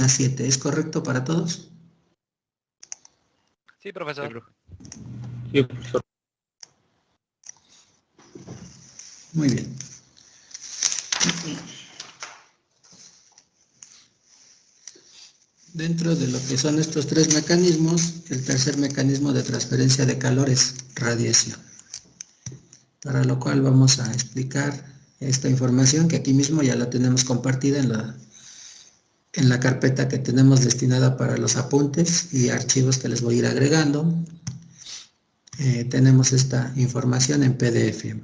1,7. ¿Es correcto para todos? Sí, profesor. Sí, profesor. Muy bien. Dentro de lo que son estos tres mecanismos, el tercer mecanismo de transferencia de calor es radiación. Para lo cual vamos a explicar esta información que aquí mismo ya la tenemos compartida en la carpeta que tenemos destinada para los apuntes y archivos que les voy a ir agregando. Tenemos esta información en PDF.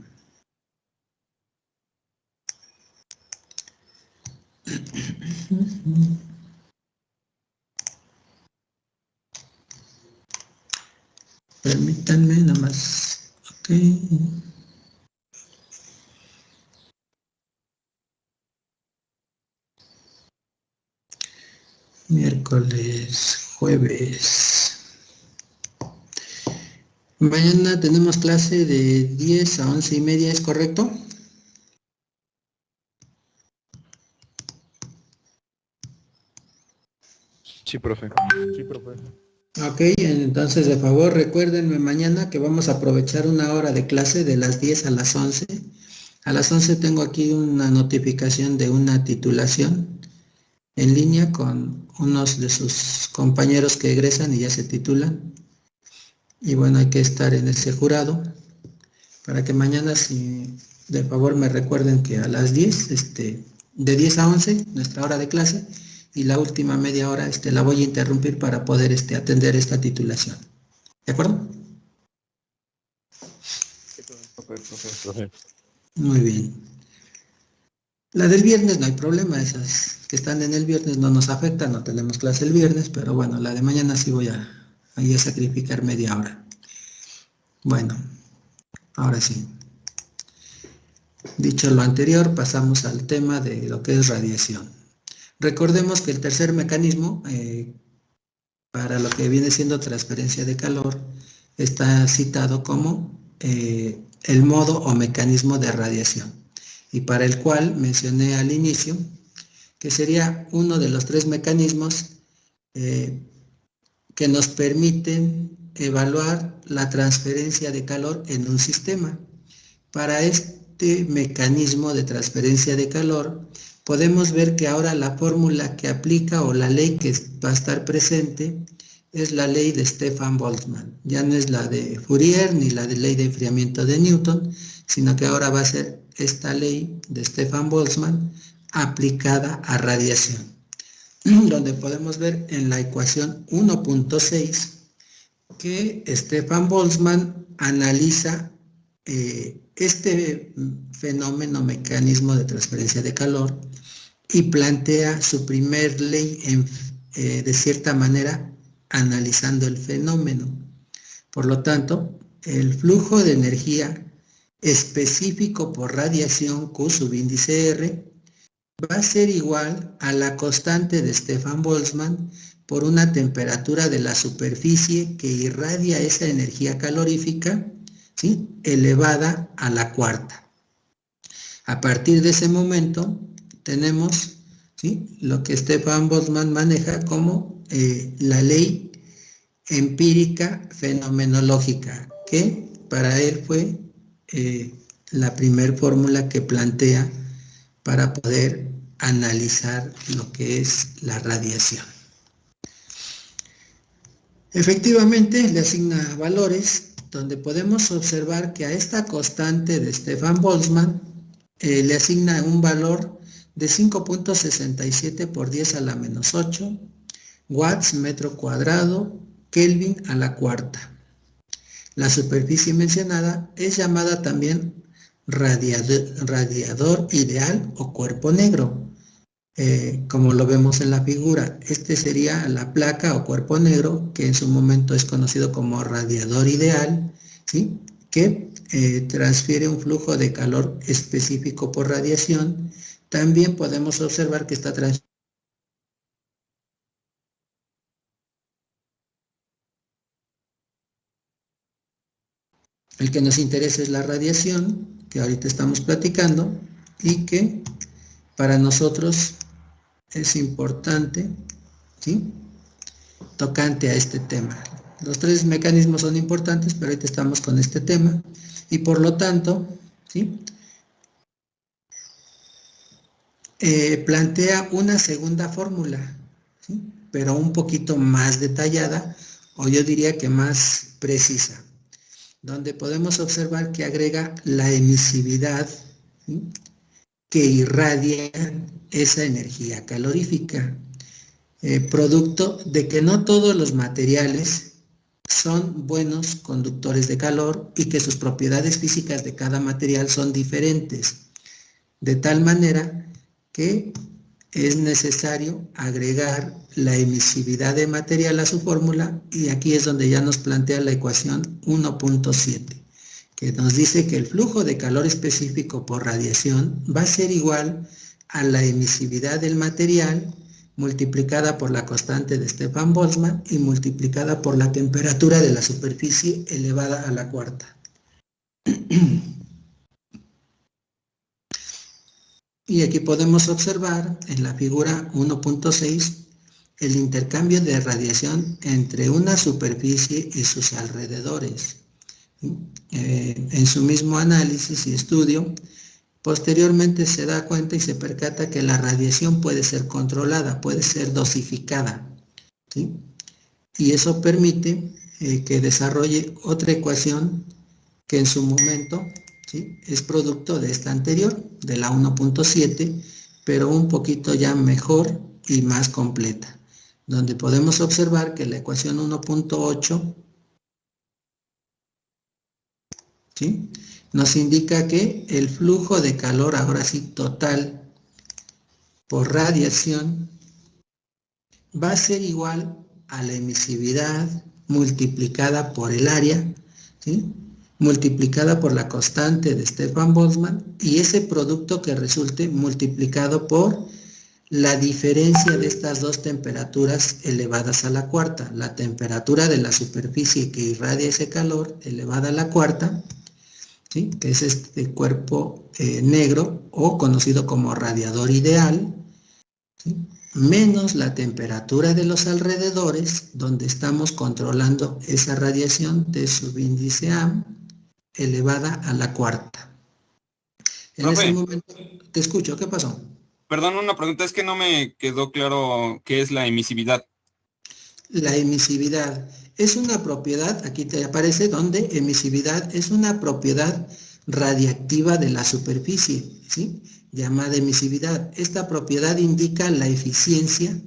Permítanme nada más. Ok. Miércoles, jueves. Mañana tenemos clase de 10 a 11:30, ¿es correcto? Sí, profe. Sí, profe. Ok, entonces de favor recuérdenme mañana que vamos a aprovechar una hora de clase de las 10 a las 11. A las 11 tengo aquí una notificación de una titulación en línea con unos de sus compañeros que egresan y ya se titulan. Y bueno, hay que estar en ese jurado para que mañana, si de favor me recuerden que a las 10, de 10 a 11, nuestra hora de clase, y la última media hora la voy a interrumpir para poder atender esta titulación. ¿De acuerdo? Profe. Muy bien. La del viernes no hay problema, esas que están en el viernes no nos afectan, no tenemos clase el viernes, pero bueno, la de mañana sí voy a sacrificar media hora. Bueno, ahora sí. Dicho lo anterior, pasamos al tema de lo que es radiación. Recordemos que el tercer mecanismo, para lo que viene siendo transferencia de calor, está citado como el modo o mecanismo de radiación, y para el cual mencioné al inicio que sería uno de los tres mecanismos que nos permiten evaluar la transferencia de calor en un sistema. Para este mecanismo de transferencia de calor, podemos ver que ahora la fórmula que aplica o la ley que va a estar presente es la ley de Stefan-Boltzmann. Ya no es la de Fourier ni la de ley de enfriamiento de Newton, sino que ahora va a ser esta ley de Stefan-Boltzmann aplicada a radiación, donde podemos ver en la ecuación 1.6 que Stefan-Boltzmann analiza este fenómeno mecanismo de transferencia de calor y plantea su primer ley de cierta manera analizando el fenómeno. Por lo tanto, el flujo de energía específico por radiación Q subíndice R va a ser igual a la constante de Stefan-Boltzmann por una temperatura de la superficie que irradia esa energía calorífica, ¿sí?, elevada a la cuarta. A partir de ese momento tenemos, ¿sí?, lo que Stefan-Boltzmann maneja como la ley empírica fenomenológica, que para él fue la primer fórmula que plantea para poder analizar lo que es la radiación. Efectivamente, le asigna valores donde podemos observar que a esta constante de Stefan-Boltzmann le asigna un valor de 5.67 por 10 a la menos 8 watts metro cuadrado Kelvin a la cuarta. La superficie mencionada es llamada también radiador ideal o cuerpo negro. Como lo vemos en la figura, este sería la placa o cuerpo negro que en su momento es conocido como radiador ideal, ¿sí?, que transfiere un flujo de calor específico por radiación. También podemos observar que está transfiriendo el que nos interesa es la radiación, que ahorita estamos platicando, y que para nosotros es importante ¿sí? Tocante a este tema. Los tres mecanismos son importantes, pero ahorita estamos con este tema, y por lo tanto, ¿sí? Plantea una segunda fórmula, ¿sí? Pero un poquito más detallada, o yo diría que más precisa, donde podemos observar que agrega la emisividad, ¿sí? Que irradia esa energía calorífica, producto de que no todos los materiales son buenos conductores de calor y que sus propiedades físicas de cada material son diferentes, de tal manera que es necesario agregar la emisividad de material a su fórmula, y aquí es donde ya nos plantea la ecuación 1.7, que nos dice que el flujo de calor específico por radiación va a ser igual a la emisividad del material multiplicada por la constante de Stefan-Boltzmann y multiplicada por la temperatura de la superficie elevada a la cuarta. Y aquí podemos observar en la figura 1.6 el intercambio de radiación entre una superficie y sus alrededores. En su mismo análisis y estudio, posteriormente se da cuenta y se percata que la radiación puede ser controlada, puede ser dosificada, ¿sí? Y eso permite que desarrolle otra ecuación que en su momento, ¿sí?, es producto de esta anterior, de la 1.7, pero un poquito ya mejor y más completa, donde podemos observar que la ecuación 1.8, ¿sí?, nos indica que el flujo de calor, ahora sí total, por radiación, va a ser igual a la emisividad multiplicada por el área, ¿sí?, multiplicada por la constante de Stefan-Boltzmann, y ese producto que resulte multiplicado por la diferencia de estas dos temperaturas elevadas a la cuarta, la temperatura de la superficie que irradia ese calor elevada a la cuarta, ¿sí?, que es este cuerpo negro o conocido como radiador ideal, ¿sí?, menos la temperatura de los alrededores, donde estamos controlando esa radiación de subíndice A elevada a la cuarta. En ese momento, te escucho, ¿qué pasó? Perdón, una pregunta, es que no me quedó claro qué es la emisividad. La emisividad es una propiedad, aquí te aparece donde emisividad es una propiedad radiactiva de la superficie, ¿sí?, llamada emisividad. Esta propiedad indica la eficiencia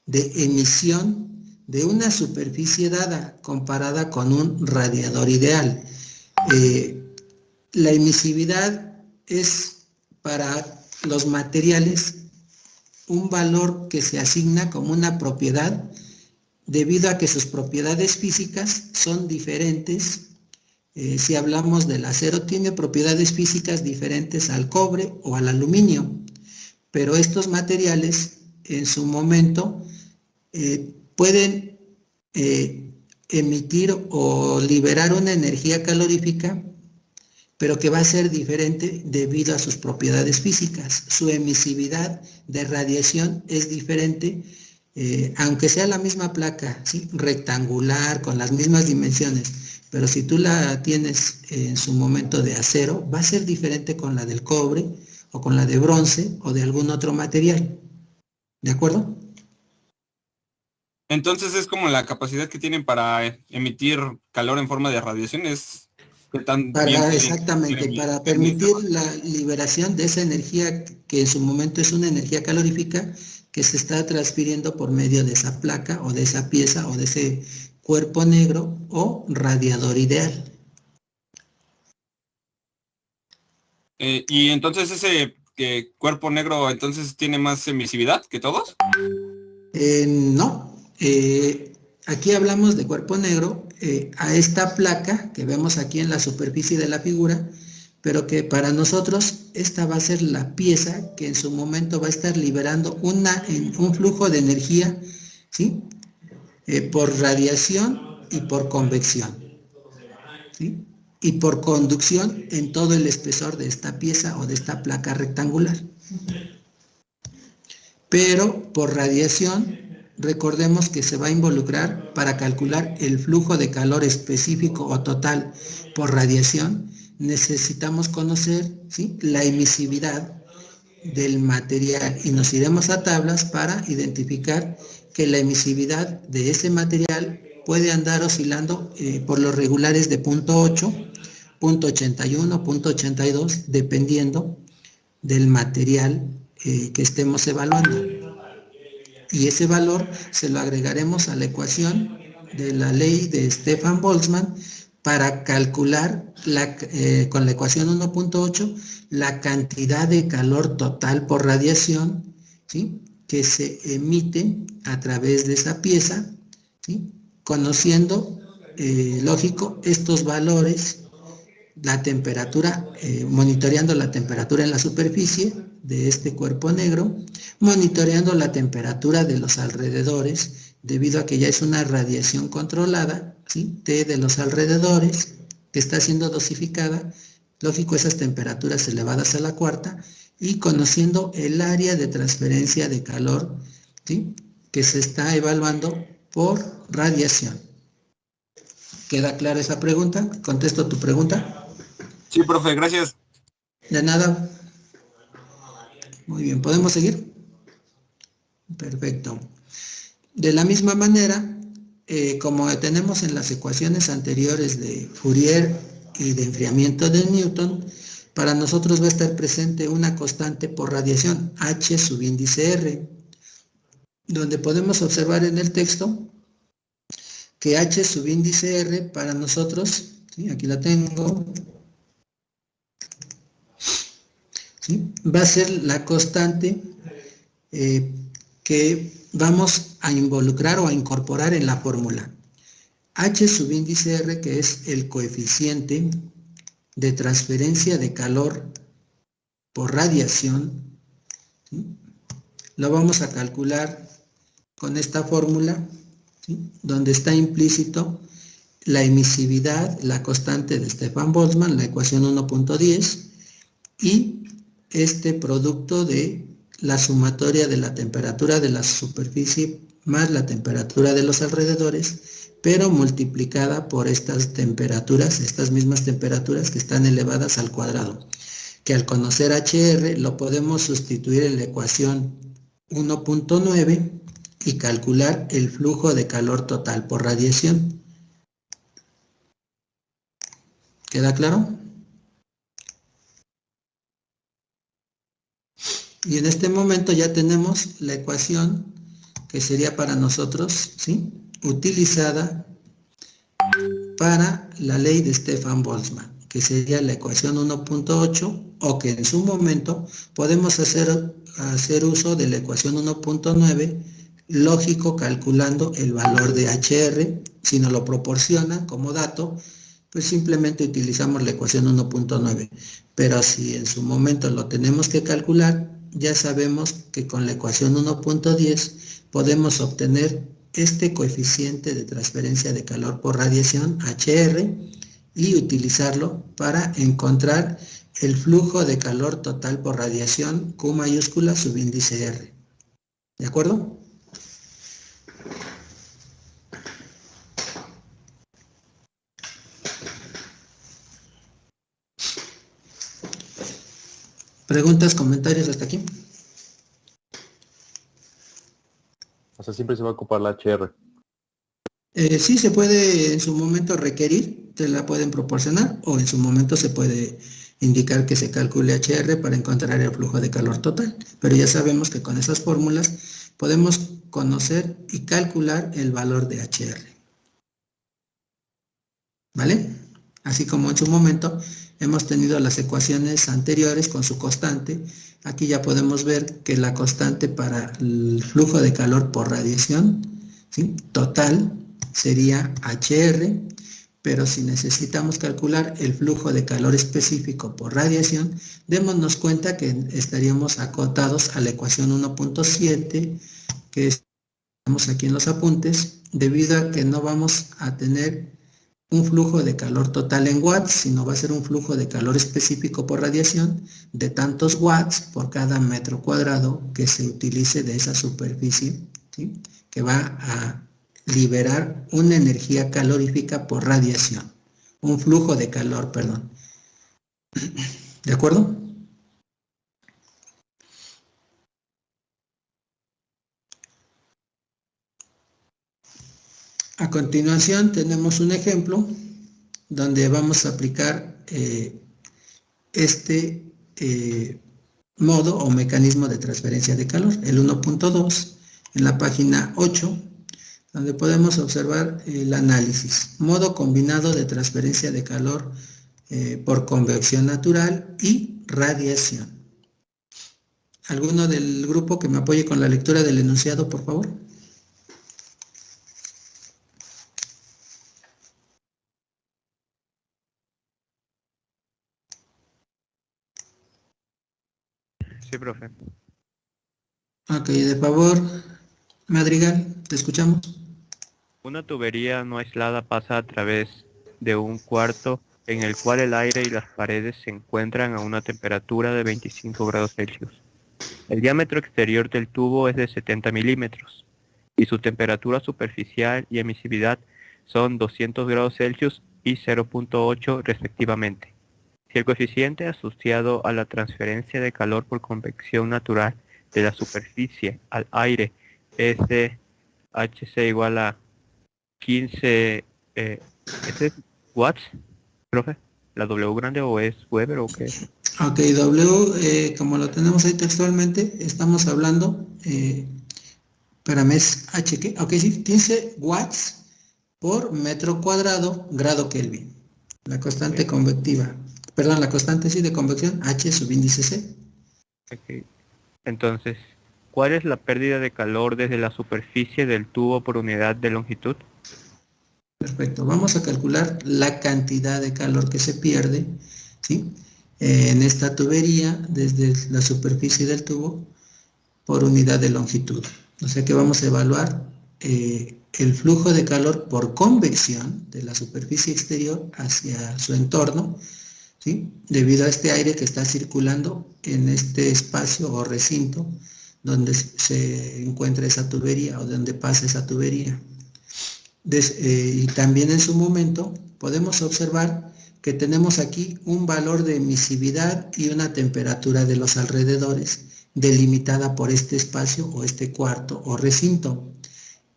de emisión de una superficie dada comparada con un radiador ideal. La emisividad es para los materiales un valor que se asigna como una propiedad debido a que sus propiedades físicas son diferentes. Si hablamos del acero, tiene propiedades físicas diferentes al cobre o al aluminio, pero estos materiales en su momento pueden emitir o liberar una energía calorífica, pero que va a ser diferente debido a sus propiedades físicas. Su emisividad de radiación es diferente, aunque sea la misma placa, ¿sí?, rectangular, con las mismas dimensiones, pero si tú la tienes en su momento de acero, va a ser diferente con la del cobre, o con la de bronce, o de algún otro material. ¿De acuerdo? Entonces es como la capacidad que tienen para emitir calor en forma de radiación, es que tan bien pueden Exactamente, para permitir la liberación de esa energía que en su momento es una energía calorífica que se está transfiriendo por medio de esa placa o de esa pieza o de ese cuerpo negro o radiador ideal. Y entonces ese cuerpo negro entonces tiene más emisividad que todos. No, aquí hablamos de cuerpo negro, a esta placa que vemos aquí en la superficie de la figura, pero que para nosotros esta va a ser la pieza que en su momento va a estar liberando un flujo de energía, ¿sí?, por radiación y por convección, ¿sí?, y por conducción en todo el espesor de esta pieza o de esta placa rectangular. Pero por radiación recordemos que se va a involucrar para calcular el flujo de calor específico o total por radiación. Necesitamos conocer, ¿sí?, la emisividad del material y nos iremos a tablas para identificar que la emisividad de ese material puede andar oscilando por los regulares de 0.8, 0.81, 0.82, dependiendo del material que estemos evaluando. Y ese valor se lo agregaremos a la ecuación de la ley de Stefan Boltzmann para calcular con la ecuación 1.8 la cantidad de calor total por radiación, ¿sí?, que se emite a través de esa pieza, ¿sí?, conociendo, lógico, estos valores, la temperatura, monitoreando la temperatura en la superficie de este cuerpo negro, monitoreando la temperatura de los alrededores, debido a que ya es una radiación controlada, ¿sí?, T de los alrededores, que está siendo dosificada, lógico, esas temperaturas elevadas a la cuarta, y conociendo el área de transferencia de calor, ¿sí?, que se está evaluando por radiación. ¿Queda clara esa pregunta? ¿Contesto tu pregunta? Sí, profe, gracias. De nada. Muy bien, ¿podemos seguir? Perfecto. De la misma manera, como tenemos en las ecuaciones anteriores de Fourier y de enfriamiento de Newton, para nosotros va a estar presente una constante por radiación, H subíndice R, donde podemos observar en el texto que H subíndice R para nosotros, ¿sí?, aquí la tengo, ¿sí?, va a ser la constante que vamos a involucrar o a incorporar en la fórmula. H subíndice R, que es el coeficiente de transferencia de calor por radiación, ¿sí?, lo vamos a calcular con esta fórmula, ¿sí?, donde está implícito la emisividad, la constante de Stefan Boltzmann, la ecuación 1.10, y este producto de la sumatoria de la temperatura de la superficie más la temperatura de los alrededores, pero multiplicada por estas temperaturas, estas mismas temperaturas que están elevadas al cuadrado, que al conocer HR lo podemos sustituir en la ecuación 1.9 y calcular el flujo de calor total por radiación. ¿Queda claro? Y en este momento ya tenemos la ecuación que sería para nosotros, ¿sí?, utilizada para la ley de Stefan Boltzmann, que sería la ecuación 1.8, o que en su momento podemos hacer uso de la ecuación 1.9, lógico, calculando el valor de HR. Si nos lo proporciona como dato, pues simplemente utilizamos la ecuación 1.9, pero si en su momento lo tenemos que calcular, ya sabemos que con la ecuación 1.10 podemos obtener este coeficiente de transferencia de calor por radiación, HR, y utilizarlo para encontrar el flujo de calor total por radiación, Q mayúscula subíndice R. ¿De acuerdo? ¿Preguntas, comentarios hasta aquí? O sea, siempre se va a ocupar la HR. Sí, se puede en su momento requerir, te la pueden proporcionar, o en su momento se puede indicar que se calcule HR para encontrar el flujo de calor total. Pero ya sabemos que con esas fórmulas podemos conocer y calcular el valor de HR. ¿Vale? Así como en su momento hemos tenido las ecuaciones anteriores con su constante, aquí ya podemos ver que la constante para el flujo de calor por radiación, ¿sí?, total, sería HR, pero si necesitamos calcular el flujo de calor específico por radiación, démonos cuenta que estaríamos acotados a la ecuación 1.7, que estamos aquí en los apuntes, debido a que no vamos a tener un flujo de calor total en watts, sino va a ser un flujo de calor específico por radiación de tantos watts por cada metro cuadrado que se utilice de esa superficie, ¿sí?, que va a liberar una energía calorífica por radiación, un flujo de calor, perdón. ¿De acuerdo? A continuación tenemos un ejemplo donde vamos a aplicar este modo o mecanismo de transferencia de calor, el 1.2, en la página 8, donde podemos observar el análisis. Modo combinado de transferencia de calor por convección natural y radiación. ¿Alguno del grupo que me apoye con la lectura del enunciado, por favor? Sí, profe. Ok, de favor, Madrigal, te escuchamos. Una tubería no aislada pasa a través de un cuarto en el cual el aire y las paredes se encuentran a una temperatura de 25 grados Celsius. El diámetro exterior del tubo es de 70 milímetros y su temperatura superficial y emisividad son 200 grados Celsius y 0.8 respectivamente. Si el coeficiente asociado a la transferencia de calor por convección natural de la superficie al aire es de Hc igual a 15 ¿ese es watts, profe? ¿La W grande o es Weber o qué? Ok, W, como lo tenemos ahí textualmente, estamos hablando, espérame, es H, ¿qué? Ok, sí, 15 watts por metro cuadrado, grado Kelvin. La constante convectiva, perdón, la constante sí de convección, H subíndice C. Okay. Entonces, ¿cuál es la pérdida de calor desde la superficie del tubo por unidad de longitud? Perfecto, vamos a calcular la cantidad de calor que se pierde, ¿sí? En esta tubería desde la superficie del tubo por unidad de longitud. O sea que vamos a evaluar el flujo de calor por convección de la superficie exterior hacia su entorno, ¿sí? Debido a este aire que está circulando en este espacio o recinto donde se encuentra esa tubería o donde pasa esa tubería. Y también en su momento podemos observar que tenemos aquí un valor de emisividad y una temperatura de los alrededores delimitada por este espacio o este cuarto o recinto,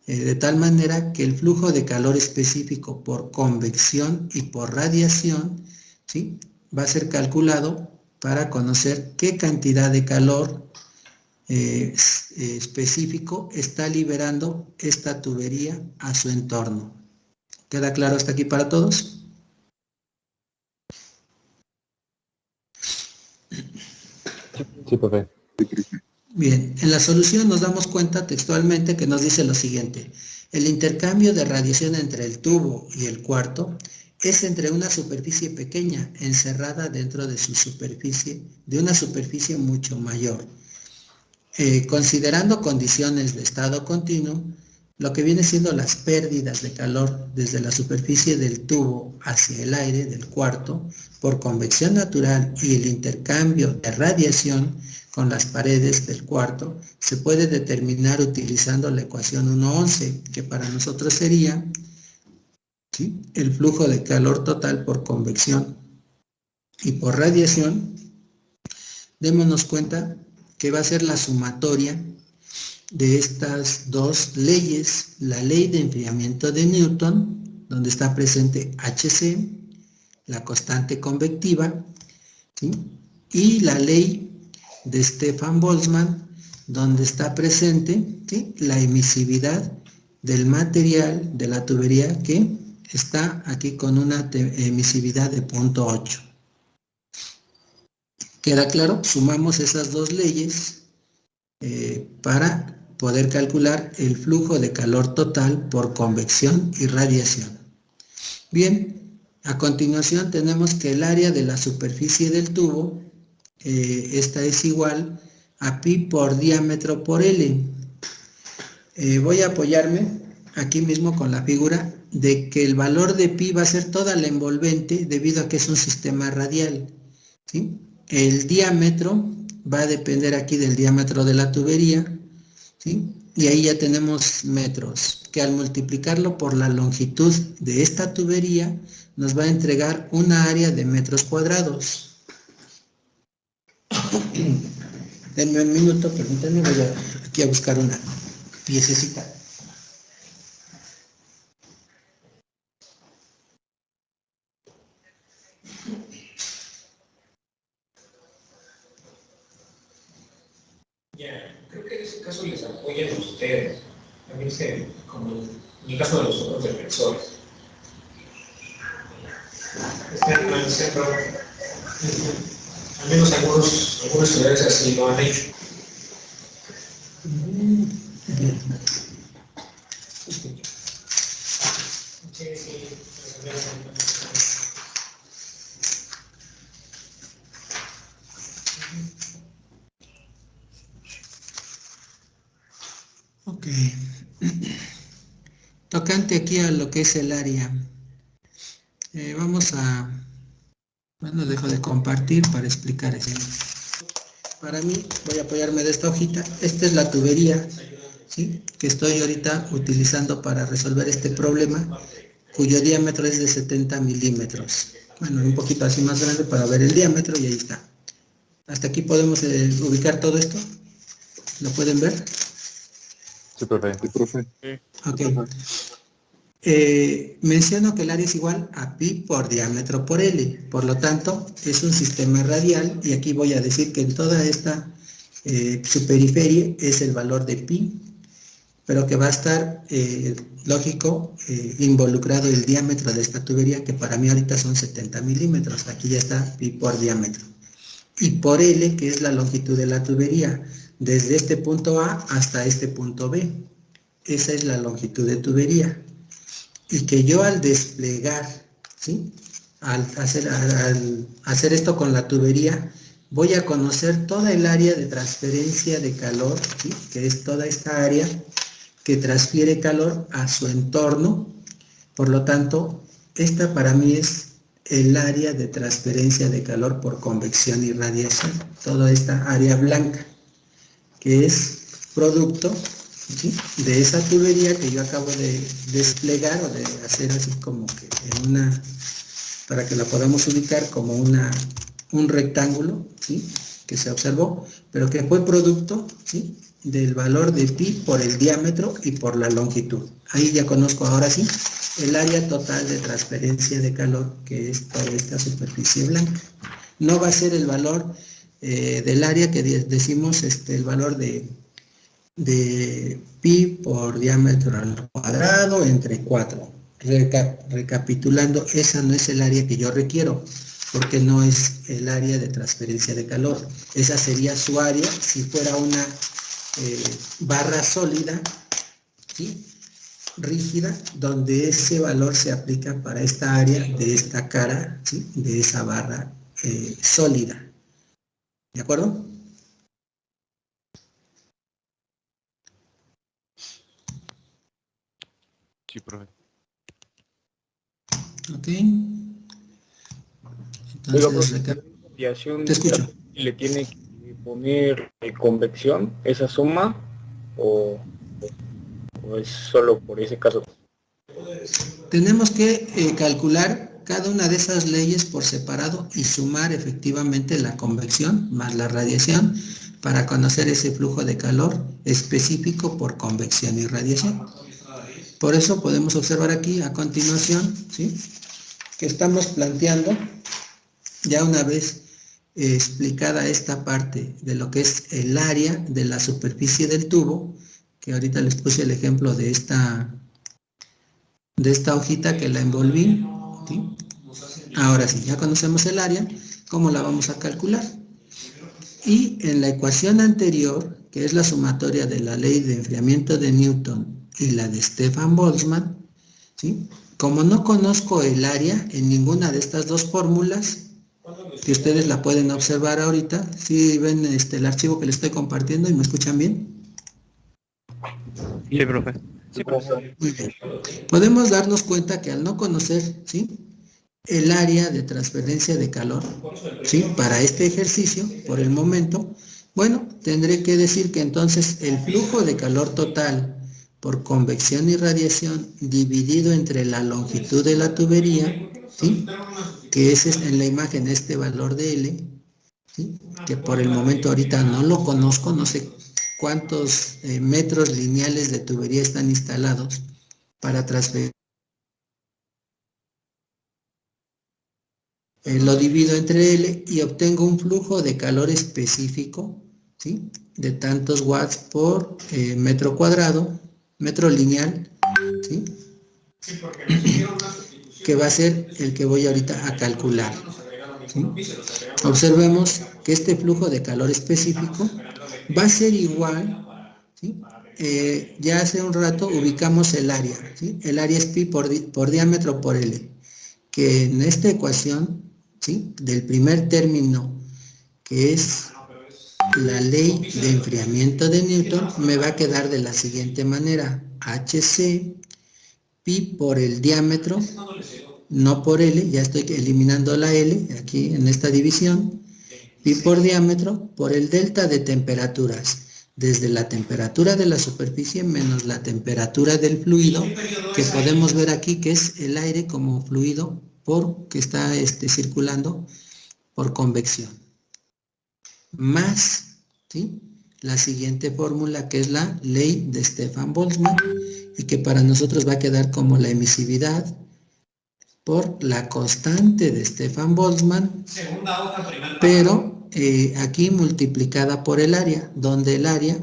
de tal manera que el flujo de calor específico por convección y por radiación, ¿sí?, va a ser calculado para conocer qué cantidad de calor específico está liberando esta tubería a su entorno. ¿Queda claro hasta aquí para todos? Sí, profe. Bien, en la solución nos damos cuenta textualmente que nos dice lo siguiente: el intercambio de radiación entre el tubo y el cuarto es entre una superficie pequeña encerrada dentro de su superficie, de una superficie mucho mayor. Considerando condiciones de estado continuo, lo que viene siendo las pérdidas de calor desde la superficie del tubo hacia el aire del cuarto por convección natural y el intercambio de radiación con las paredes del cuarto se puede determinar utilizando la ecuación 1.11, que para nosotros sería, ¿sí?, el flujo de calor total por convección y por radiación. Démonos cuenta que va a ser la sumatoria de estas dos leyes: la ley de enfriamiento de Newton, donde está presente Hc, la constante convectiva, ¿sí?, y la ley de Stefan-Boltzmann, donde está presente, ¿sí?, la emisividad del material de la tubería, que está aquí con una emisividad de 0.8. ¿Queda claro? Sumamos esas dos leyes para poder calcular el flujo de calor total por convección y radiación. Bien, a continuación tenemos que el área de la superficie del tubo, esta es igual a pi por diámetro por L. Voy a apoyarme aquí mismo con la figura de que el valor de pi va a ser toda la envolvente debido a que es un sistema radial, ¿sí? El diámetro va a depender aquí del diámetro de la tubería, ¿sí? Y ahí ya tenemos metros, que al multiplicarlo por la longitud de esta tubería, nos va a entregar una área de metros cuadrados. Denme un minuto, permítanme, voy aquí a buscar una piececita. Ya, creo que en ese caso les apoyan ustedes. También como en el caso de los otros defensores. Están en el centro. Al menos algunos estudiantes así lo han hecho. Ok. Tocante aquí a lo que es el área. Vamos a... Bueno, dejo de compartir para explicar eso. Para mí, voy a apoyarme de esta hojita. Esta es la tubería, ¿sí?, que estoy ahorita utilizando para resolver este problema, cuyo diámetro es de 70 milímetros. Bueno, un poquito así más grande para ver el diámetro y ahí está. Hasta aquí podemos ubicar todo esto. ¿Lo pueden ver? Sí, profe. Sí, profe. Ok. Menciono que el área es igual a pi por diámetro por L. Por lo tanto, es un sistema radial y aquí voy a decir que en toda esta superiferia es el valor de pi, pero que va a estar, lógico, involucrado el diámetro de esta tubería, que para mí ahorita son 70 milímetros. Aquí ya está pi por diámetro. Y por L, que es la longitud de la tubería, desde este punto A hasta este punto B. Esa es la longitud de tubería. Y que yo al desplegar, ¿sí?, al hacer esto con la tubería, voy a conocer toda el área de transferencia de calor, ¿sí?, que es toda esta área que transfiere calor a su entorno. Por lo tanto, esta para mí es el área de transferencia de calor por convección y radiación, toda esta área blanca, que es producto, ¿sí?, de esa tubería que yo acabo de desplegar o de hacer así como que en una, para que la podamos ubicar como un rectángulo, ¿sí?, que se observó, pero que fue producto, ¿sí?, del valor de pi por el diámetro y por la longitud. Ahí ya conozco ahora sí el área total de transferencia de calor, que es toda esta superficie blanca. No va a ser el valor del área que decimos, el valor de pi por diámetro al cuadrado entre 4. Recapitulando, esa no es el área que yo requiero, porque no es el área de transferencia de calor. Esa sería su área si fuera una barra sólida, ¿sí?, rígida, donde ese valor se aplica para esta área de esta cara, ¿sí?, de esa barra sólida. ¿De acuerdo? Sí, profe. Ok. Oiga, Entonces, profe, ¿radiación te escucho. le tiene que poner convección esa suma o es solo por ese caso? Tenemos que calcular cada una de esas leyes por separado y sumar efectivamente la convección más la radiación para conocer ese flujo de calor específico por convección y radiación. Por eso podemos observar aquí a continuación, ¿sí?, que estamos planteando, ya una vez explicada esta parte de lo que es el área de la superficie del tubo, que ahorita les puse el ejemplo de esta hojita que la envolví, ¿sí? Ahora sí, ya conocemos el área, ¿cómo la vamos a calcular? Y en la ecuación anterior, que es la sumatoria de la ley de enfriamiento de Newton y la de Stefan Boltzmann, ¿sí?, como no conozco el área en ninguna de estas dos fórmulas, que ustedes la pueden observar ahorita, ¿sí ven el archivo que les estoy compartiendo y me escuchan bien? Sí, profe. Sí, profesor. Muy bien. Podemos darnos cuenta que al no conocer, ¿sí?, el área de transferencia de calor, ¿sí?, para este ejercicio, por el momento, Bueno, tendré que decir que entonces el flujo de calor total por convección y radiación dividido entre la longitud de la tubería, ¿sí?, que es en la imagen este valor de L, ¿sí?, que por el momento ahorita no lo conozco, no sé cuántos metros lineales de tubería están instalados para transferir. Lo divido entre L y obtengo un flujo de calor específico, ¿sí?, de tantos watts por metro cuadrado, metro lineal, ¿sí?, que va a ser el que voy ahorita a calcular, ¿sí? Observemos que este flujo de calor específico va a ser igual, ¿sí? Ya hace un rato ubicamos el área, ¿sí? El área es pi por diámetro por L, que en esta ecuación, ¿sí?, del primer término, que es la ley de enfriamiento de Newton, me va a quedar de la siguiente manera: HC pi por el diámetro, no por L, ya estoy eliminando la L aquí en esta división, pi por diámetro por el delta de temperaturas, desde la temperatura de la superficie menos la temperatura del fluido, que podemos ver aquí que es el aire como fluido que está circulando por convección, más, ¿sí?, la siguiente fórmula, que es la ley de Stefan-Boltzmann, y que para nosotros va a quedar como la emisividad por la constante de Stefan-Boltzmann, pero aquí multiplicada por el área, donde el área,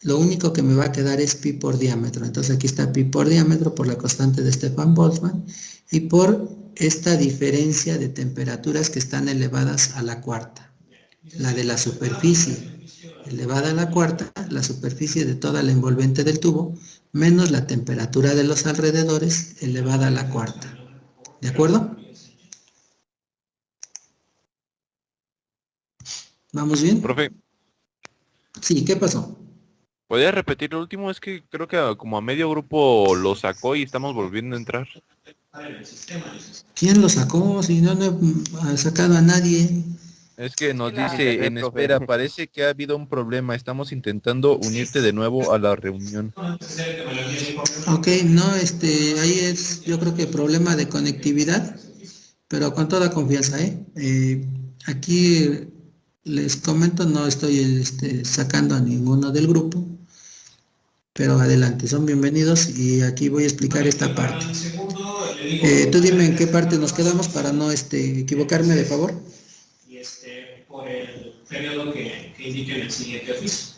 lo único que me va a quedar es pi por diámetro. Entonces aquí está pi por diámetro por la constante de Stefan-Boltzmann y por esta diferencia de temperaturas que están elevadas a la cuarta. La de la superficie elevada a la cuarta, la superficie de toda la envolvente del tubo, menos la temperatura de los alrededores elevada a la cuarta. ¿De acuerdo? ¿Vamos bien? Profe, Sí, ¿qué pasó? ¿podría repetir lo último? Es que creo que como a medio grupo lo sacó y estamos volviendo a entrar. ¿Quién lo sacó? Si no he sacado a nadie. Es que nos Claro. dice en Profe. espera, parece que ha habido un problema, estamos intentando unirte de nuevo a la reunión. Ok, no, ahí es, yo creo que problema de conectividad, pero con toda confianza, aquí les comento, no estoy sacando a ninguno del grupo, pero adelante, son bienvenidos y aquí voy a explicar esta parte. Tú dime en qué parte nos quedamos para no equivocarme, de favor. Por el periodo que indique en el siguiente oficio.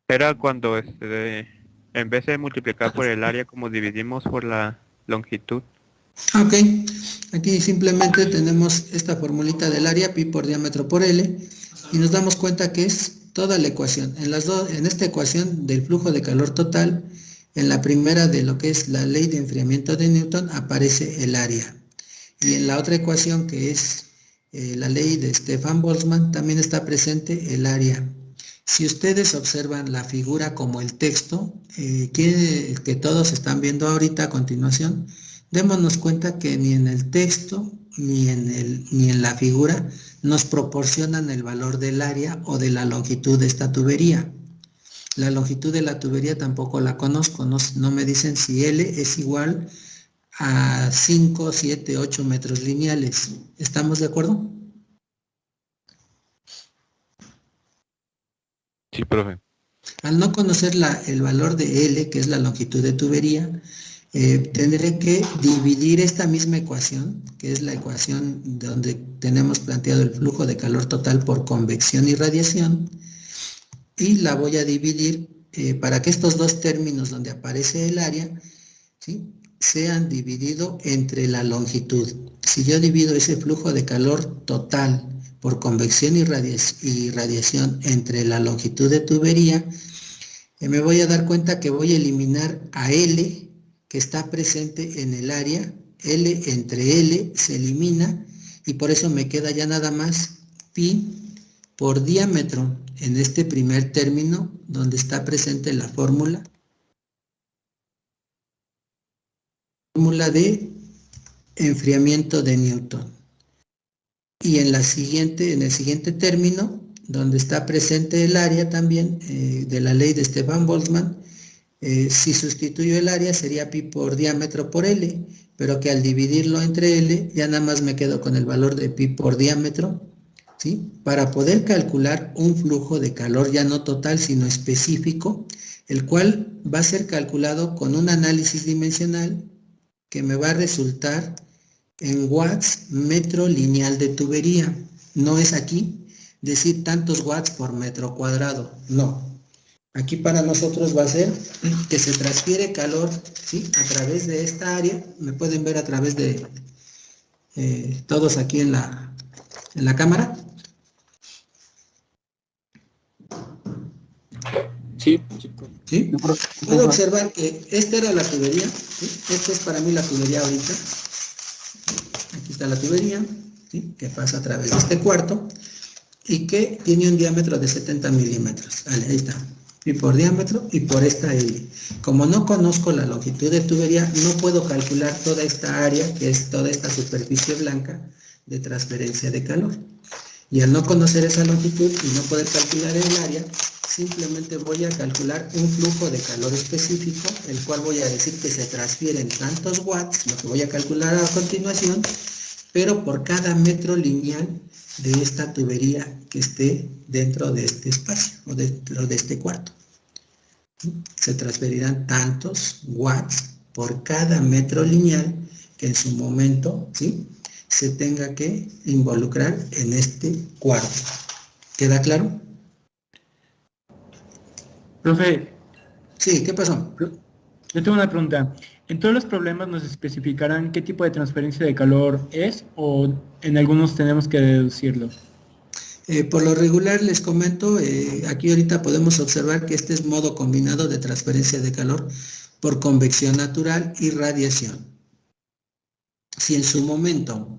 Era cuando en vez de multiplicar por el área, como dividimos por la longitud. Ok, aquí simplemente tenemos esta formulita del área, pi por diámetro por L, y nos damos cuenta que es toda la ecuación. En esta ecuación del flujo de calor total, en la primera de lo que es la ley de enfriamiento de Newton, aparece el área. Y en la otra ecuación, que es la ley de Stefan-Boltzmann, también está presente el área. Si ustedes observan la figura como el texto, que todos están viendo ahorita a continuación, démonos cuenta que ni en el texto ni en la figura nos proporcionan el valor del área o de la longitud de esta tubería. La longitud de la tubería tampoco la conozco, no me dicen si L es igual a 5, 7, 8 metros lineales. ¿Estamos de acuerdo? Sí, profe. Al no conocer el valor de L, que es la longitud de tubería, tendré que dividir esta misma ecuación, que es la ecuación donde tenemos planteado el flujo de calor total por convección y radiación, y la voy a dividir para que estos dos términos donde aparece el área, ¿sí?, sean divididos entre la longitud. Si yo divido ese flujo de calor total por convección y radiación entre la longitud de tubería, me voy a dar cuenta que voy a eliminar a L, que está presente en el área. L entre L se elimina y por eso me queda ya nada más pi por diámetro en este primer término donde está presente la fórmula de enfriamiento de Newton. Y en el siguiente término donde está presente el área también de la ley de Stefan Boltzmann. Si sustituyo el área sería pi por diámetro por L, pero que al dividirlo entre L ya nada más me quedo con el valor de pi por diámetro, ¿sí? Para poder calcular un flujo de calor ya no total sino específico, el cual va a ser calculado con un análisis dimensional que me va a resultar en watts metro lineal de tubería. No es aquí decir tantos watts por metro cuadrado, no. Aquí para nosotros va a ser que se transfiere calor, ¿sí? A través de esta área. Me pueden ver a través de todos aquí en la cámara. Sí. ¿Sí? Puedo observar que esta era la tubería, ¿sí? Esta es para mí la tubería ahorita. Aquí está la tubería, ¿sí? Que pasa a través de este cuarto y que tiene un diámetro de 70 milímetros. Vale, ahí está. Y por diámetro y por esta L. Como no conozco la longitud de tubería, no puedo calcular toda esta área, que es toda esta superficie blanca de transferencia de calor. Y al no conocer esa longitud y no poder calcular el área, simplemente voy a calcular un flujo de calor específico, el cual voy a decir que se transfieren tantos watts, lo que voy a calcular a continuación, pero por cada metro lineal de esta tubería que esté dentro de este espacio o dentro de este cuarto. Se transferirán tantos watts por cada metro lineal que en su momento, ¿sí?, se tenga que involucrar en este cuarto. ¿Queda claro? Profe. Sí, ¿qué pasó? Yo tengo una pregunta. ¿En todos los problemas nos especificarán qué tipo de transferencia de calor es o en algunos tenemos que deducirlo? Por lo regular les comento, aquí ahorita podemos observar que este es modo combinado de transferencia de calor por convección natural y radiación. Si en su momento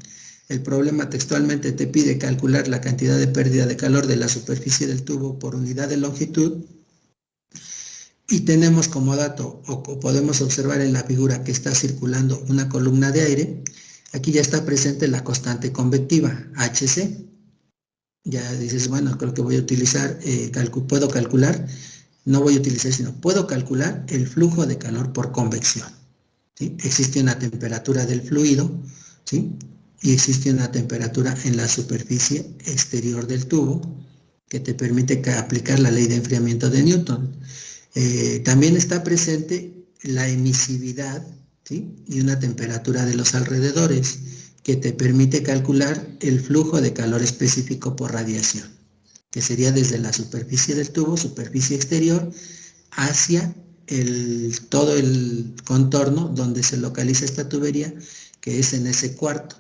el problema textualmente te pide calcular la cantidad de pérdida de calor de la superficie del tubo por unidad de longitud, y tenemos como dato, o podemos observar en la figura que está circulando una columna de aire, aquí ya está presente la constante convectiva, HC. Ya dices, bueno, creo que voy a utilizar, puedo calcular, no voy a utilizar, sino puedo calcular el flujo de calor por convección, ¿sí? Existe una temperatura del fluido, ¿sí?, y existe una temperatura en la superficie exterior del tubo que te permite aplicar la ley de enfriamiento de Newton. También está presente la emisividad, ¿sí?, y una temperatura de los alrededores que te permite calcular el flujo de calor específico por radiación, que sería desde la superficie del tubo, superficie exterior, hacia todo el contorno donde se localiza esta tubería, que es en ese cuarto.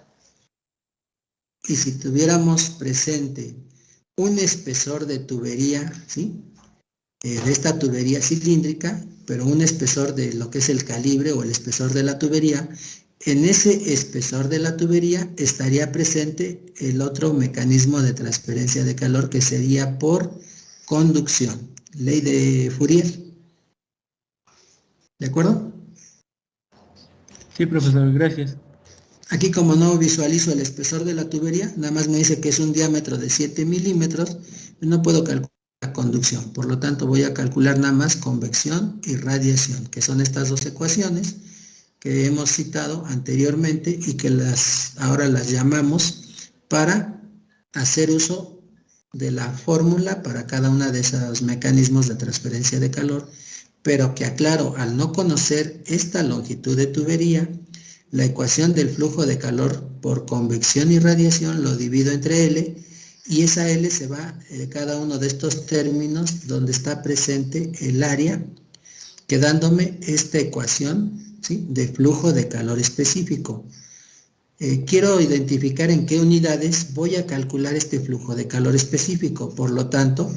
Y si tuviéramos presente un espesor de tubería, ¿sí?, de esta tubería cilíndrica, pero un espesor de lo que es el calibre o el espesor de la tubería, en ese espesor de la tubería estaría presente el otro mecanismo de transferencia de calor, que sería por conducción, ley de Fourier. ¿De acuerdo? Sí, profesor, gracias. Aquí, como no visualizo el espesor de la tubería, nada más me dice que es un diámetro de 7 milímetros, no puedo calcular la conducción. Por lo tanto, voy a calcular nada más convección y radiación, que son estas dos ecuaciones que hemos citado anteriormente y que ahora las llamamos para hacer uso de la fórmula para cada uno de esos mecanismos de transferencia de calor, pero que, aclaro, al no conocer esta longitud de tubería, la ecuación del flujo de calor por convección y radiación lo divido entre L, y esa L se va cada uno de estos términos donde está presente el área, quedándome esta ecuación, ¿sí?, de flujo de calor específico. Quiero identificar en qué unidades voy a calcular este flujo de calor específico. Por lo tanto,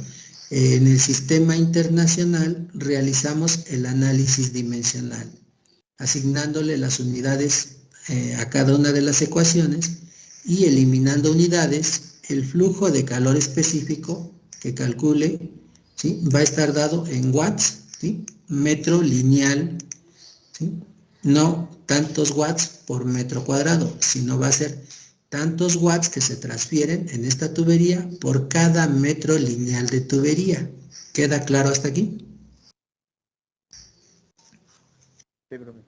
en el sistema internacional realizamos el análisis dimensional, asignándole las unidades a cada una de las ecuaciones y eliminando unidades. El flujo de calor específico que calcule, ¿sí?, va a estar dado en watts, ¿sí?, metro lineal, ¿sí?, no tantos watts por metro cuadrado, sino va a ser tantos watts que se transfieren en esta tubería por cada metro lineal de tubería. ¿Queda claro hasta aquí? Sí, profe.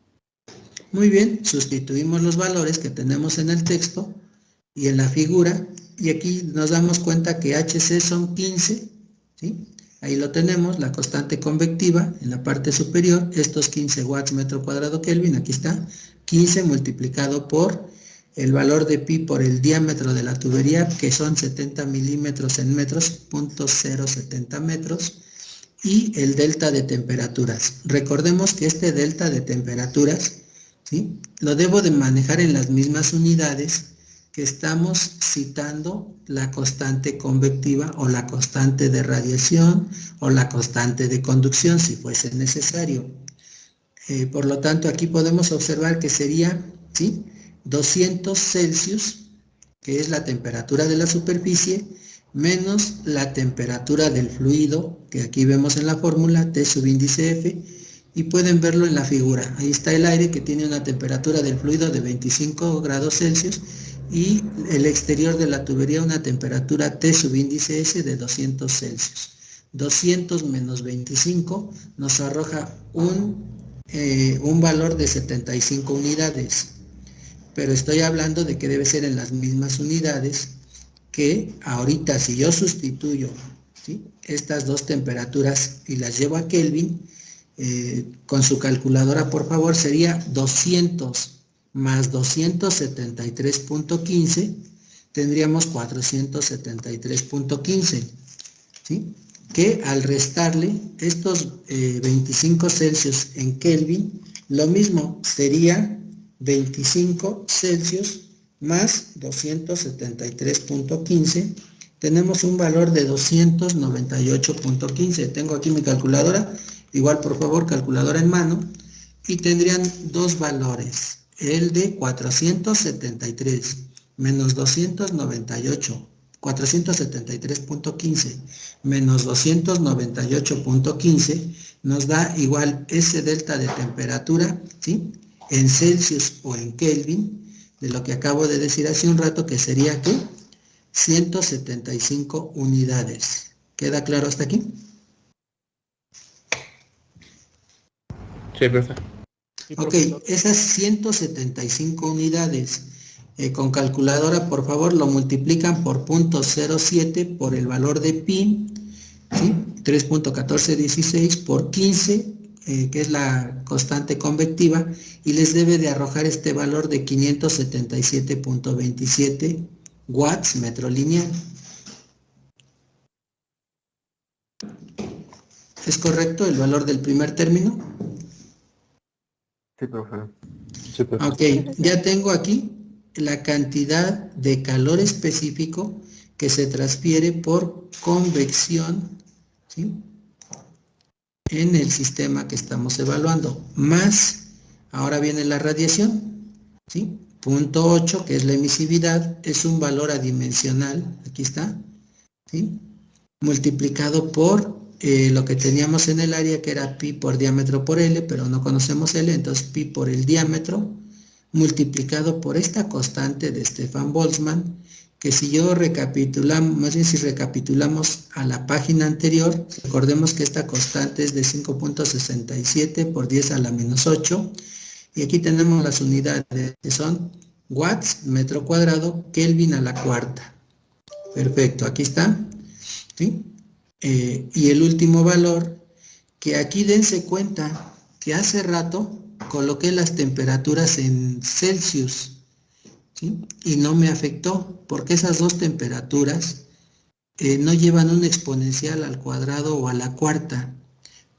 Muy bien, sustituimos los valores que tenemos en el texto y en la figura, y aquí nos damos cuenta que HC son 15, ¿sí? Ahí lo tenemos, la constante convectiva en la parte superior, estos 15 watts metro cuadrado Kelvin, aquí está, 15 multiplicado por el valor de pi por el diámetro de la tubería, que son 70 milímetros en metros, 0.070 metros, y el delta de temperaturas. Recordemos que este delta de temperaturas, ¿sí?, lo debo de manejar en las mismas unidades que estamos citando la constante convectiva o la constante de radiación o la constante de conducción, si fuese necesario. Por lo tanto, aquí podemos observar que sería, ¿sí?, 200 Celsius, que es la temperatura de la superficie, menos la temperatura del fluido, que aquí vemos en la fórmula, T sub índice F, y pueden verlo en la figura. Ahí está el aire, que tiene una temperatura del fluido de 25 grados Celsius, y el exterior de la tubería una temperatura T sub índice S de 200 Celsius. 200 menos 25 nos arroja un valor de 75 unidades. Pero estoy hablando de que debe ser en las mismas unidades que ahorita, si yo sustituyo, ¿sí?, estas dos temperaturas y las llevo a Kelvin, con su calculadora, por favor, sería 200 más 273.15, tendríamos 473.15, ¿sí?, que al restarle estos 25 Celsius en Kelvin, lo mismo sería 25 Celsius más 273.15, tenemos un valor de 298.15. Tengo aquí mi calculadora, igual por favor calculadora en mano, y tendrían dos valores, el de 473 menos 298, 473.15 menos 298.15 nos da igual ese delta de temperatura, ¿sí?, en Celsius o en Kelvin, de lo que acabo de decir hace un rato, que sería ¿qué? 175 unidades. ¿Queda claro hasta aquí? Sí, profe. Ok, esas 175 unidades con calculadora, por favor, lo multiplican por 0.07 por el valor de pi, ¿sí?, 3.1416 por 15, que es la constante convectiva, y les debe de arrojar este valor de 577.27 watts metro lineal. ¿Es correcto el valor del primer término? Sí, profe. Sí, profe. Ok, ya tengo aquí la cantidad de calor específico que se transfiere por convección, ¿sí?, en el sistema que estamos evaluando, más, ahora viene la radiación, ¿sí? Punto 8, que es la emisividad, es un valor adimensional, aquí está, ¿sí?, multiplicado por lo que teníamos en el área, que era pi por diámetro por L, pero no conocemos L, entonces pi por el diámetro, multiplicado por esta constante de Stefan Boltzmann, que si yo recapitulamos, más bien si recapitulamos a la página anterior, recordemos que esta constante es de 5.67 por 10 a la menos 8, y aquí tenemos las unidades, que son watts metro cuadrado Kelvin a la cuarta. Perfecto, aquí está, ¿sí? Y el último valor, que aquí dense cuenta que hace rato coloqué las temperaturas en Celsius, ¿sí?, y no me afectó, porque esas dos temperaturas no llevan un exponencial al cuadrado o a la cuarta,